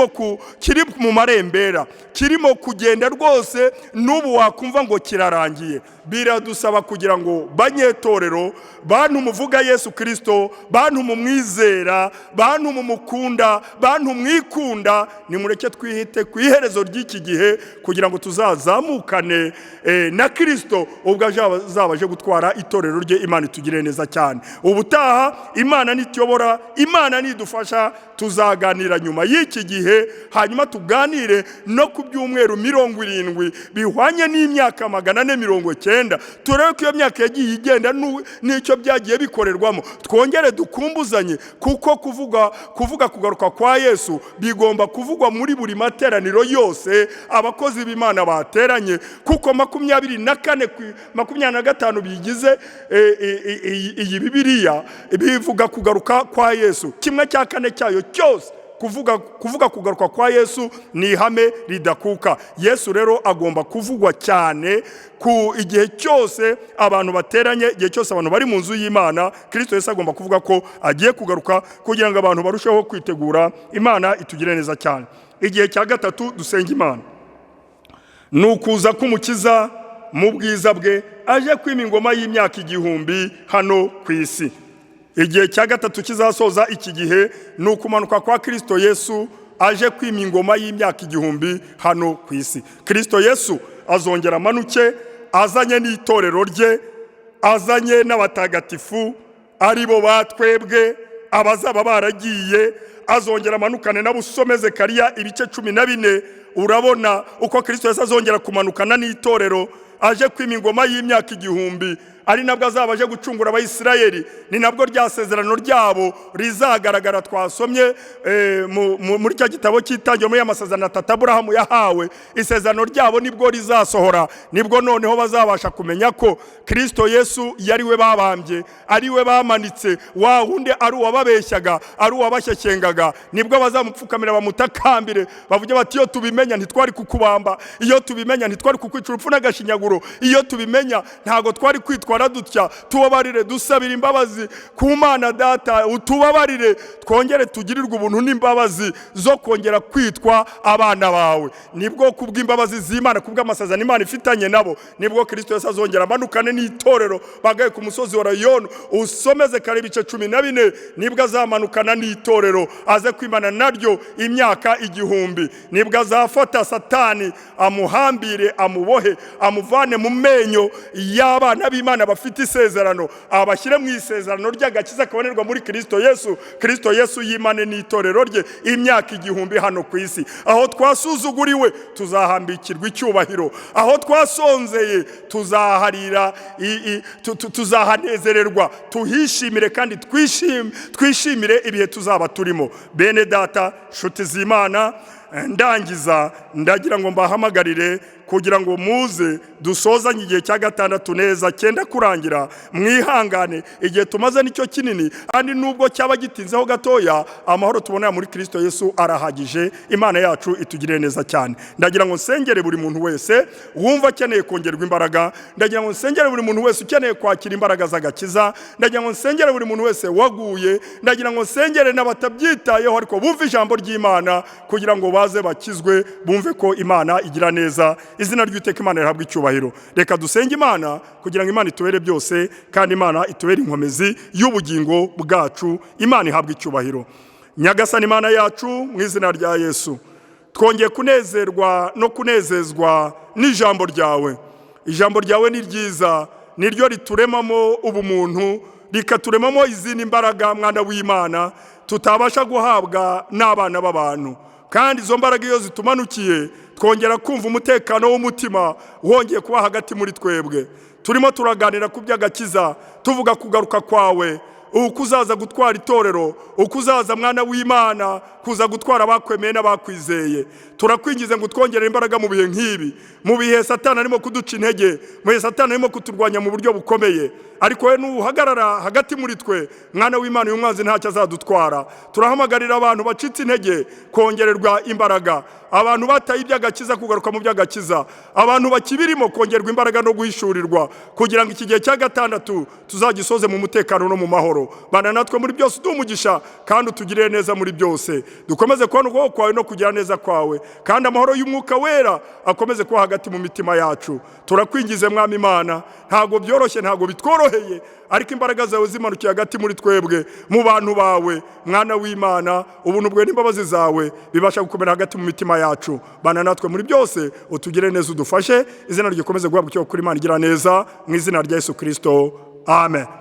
mu marembera, kirimo kugenda rwose. N'ubu wakumva ngo kirarangiye. Biradusaba kugira ngo banyetorero, bantu muvuga Yesu Kristo, bantu mumwizera, bantu mumukunda, bantu mwikunda, nimureke twihite ku iherezo ry'iki gihe kugira ngo tuzazamukane na Kristo ubwo azabaje gutwara itorero rye. Imana itugire neza cyane. Ubutaha Imana nituyobora, Imana nidufasha, tuzaganira nyuma y'iki gihe, hanyuma tuganire no ku byumweru 70 bihwanye n'imyaka 490 9 turebe ko iyo myaka yagiye igenda n'icyo byagiye bikorerwamo. Twongere dukumbuzanye, kuko kuvuga kugaruka kwa Yesu bigomba kuvugwa muri buri materaniro yose abakozi b'Imana bateranye, kuko 24 25 bigize iyi Bibiliya bivuga kugaruka kwa Yesu. Kimwe cya kane cyayo cyose kuvuga kugaruka kwa Yesu ni ihame ridakuka. Yesu rero agomba kuvugwa cyane ku igihe cyose abantu bateranye, igihe cyose abantu bari mu nzu y'Imana. Kristo Yesu agomba kuvuga ko agiye kugaruka kugira ngo abantu barusheho kwitegura. Imana itugire neza cyane. Igihe cya gatatu dusenga Imana nukuza kumukiza mu bwiza bwe aje kwima ingoma y'imyaka 1000 hano ku isi. Igihe cya gatatu kizasoza iki gihe nukumanuka kwa Kristo Yesu aje kwima ingoma y'imyaka 1000 hano ku isi. Kristo Yesu azongera amanuke azanye n'itorero rye, azanye n'abatagatifu aribo batwebwe abazaba baragiye, azongera amanukane n'abusomeze kariya ibice 14. Urabona uko Kristo Yesu azongera kumanukana n'itorero aje kwima ingoma y'imyaka 1000, ari nabwo azaba aje gucungura abayisirayeli. Ni nabwo ryasezerano ryabo rizagaragara twasomye muri cya gitabo cy'itangiriro muri amasezerano 3 Aburahamu yahawe. Isezerano ryabo nibwo rizasohora, nibwo noneho bazabasha kumenya ko Kristo Yesu yari we babambye, ari we bamanitse, wa wundi ari uwababeshyaga, ari uwabashyekengaga. Nibwo bazamupfukamira bamutakambire bavuge bati iyo tubimenya ntitwari kukubamba, iyo tubimenya ntitwari kukwica urupfu n'agashinyaguro, iyo tubimenya ntago twari kwitwara dutya. Tubabarire, dusabira imbabazi ku Mana Data, utubabarire twongere tugirirwe ubuntu n'imbabazi zo kongera kwitwa abana bawe. Nibwo kubw'imbabazi z'Imana, kubw'amasezerano Imana ifitanye nabo, nibwo Kristo Yesu azongera amanukane n'itorero bagaye ku musozi wa Rayon. Usomeze kare ibice 14, nibwo azamanukana n'itorero aze kwimana naryo imyaka 1000. Nibwo azafata Satani amuhambire, amubohe, amuvane mu menyo y'abana b'Imana bafite isezerano, abashyire mu isezerano ry'agakiza kabonerwa muri Kristo Yesu. Kristo Yesu yimane n'itorero rye imyaka 1000 hano ku isi. Aho twasuzuguriwe tuzahambikirwa icyubahiro, aho twasonzeye tuzaharira, tuzahanezererwa, tuhishimire kandi twishimire ibihe tuzaba turimo. Bene Data, nshuti z'Imana, ndangiza ndagira ngo mbahamagarire kugira ngo muze dusozanye igihe cya gatandatu neza, cyenda kurangira. Mwihangane, igihe tumaze nicyo kinini, kandi nubwo cyaba gitinzeho gatoya, amahoro tubonera muri Kristo Yesu arahagije. Imana yacu itugirire neza cyane. Ndagira ngo nsengere buri muntu wese wumva akeneye kongerwa imbaraga, ndagira ngo nsengere buri muntu wese ukeneye kwakira imbaraga z'agakiza, ndagira ngo nsengere buri muntu wese waguye, ndagira ngo nsengere n'abatabyitayeho ariko bumva ijambo ry'Imana kugira ngo baze bakizwe, bumve ko Imana igira neza. Izina ry'Uwiteka Imana rihabwa icyubahiro. Reka dusenge Imana kugira ngo Imana itubere byose, kandi Imana itubere inkomezi y'ubugingo bwacu. Imana ihabwa icyubahiro. Nyagasani Imana yacu, mu izina rya Yesu twongeye kunezerwa no kunezezwa n'ijambo ryawe. Ijambo ryawe ni ryiza, niryo rituremamo ubumuntu, rikaturemamo izindi mbaraga, mwana w'Imana, tutabasha guhabwa n'abana b'abantu. Kandi izo mbaraga iyo zitumanukiye twongera kumva umutekano w'umutima wongeye kuba hagati muri twebwe. Turimo turaganira ku by'agakiza, tuvuga kugaruka kwawe, ukuzaza gutwara itorero, ukuzaza mwana w'Imana kuza gutwara abakwemeye n'abakwizeye. Turakwingize ngo twongere imbaraga mu bihe nk'ibi, mu bihe Satani arimo kuduca intege, mu bihe Satani arimo kuturwanya mu buryo bukomeye. Ariko we nuhagarara hagati muri twe, mwana w'Imana, uyu mwanzi ntacyo azadutwara. Turahamagarira abantu bacitse intege kongererwa imbaraga, abantu bataye iby'agakiza kugaruka mu by'agakiza, abantu bakibirimo kongerwa imbaraga no guhishurirwa, kugira ngo iki gihe cya gatandatu tuzagisoze mu mutekano no mu mahoro. Bana natwe muri byose udumugisha, kandi utugirire neza muri byose. Dukomeze kubona ubwoko kwawe no kugira neza kwawe, kandi amahoro y'Umwuka Wera akomeze kuba hagati mu mitima yacu. Turakwingize mwami Imana, ntago byoroshye, ntago bitworoheye, ariko imbaraga zawe zimanukiye hagati muri twebwe, mu bantu bawe, mwana w'Imana. Ubuntu bwe n'imbabazi zawe bibasha gukomera hagati mu mitima yacu. Bana natwe muri byose, utugire neza, udufashe. Izina rye rikomeze guhabwa icyubahiro kuri Imana igira neza, mu izina rya Yesu Kristo. Amen.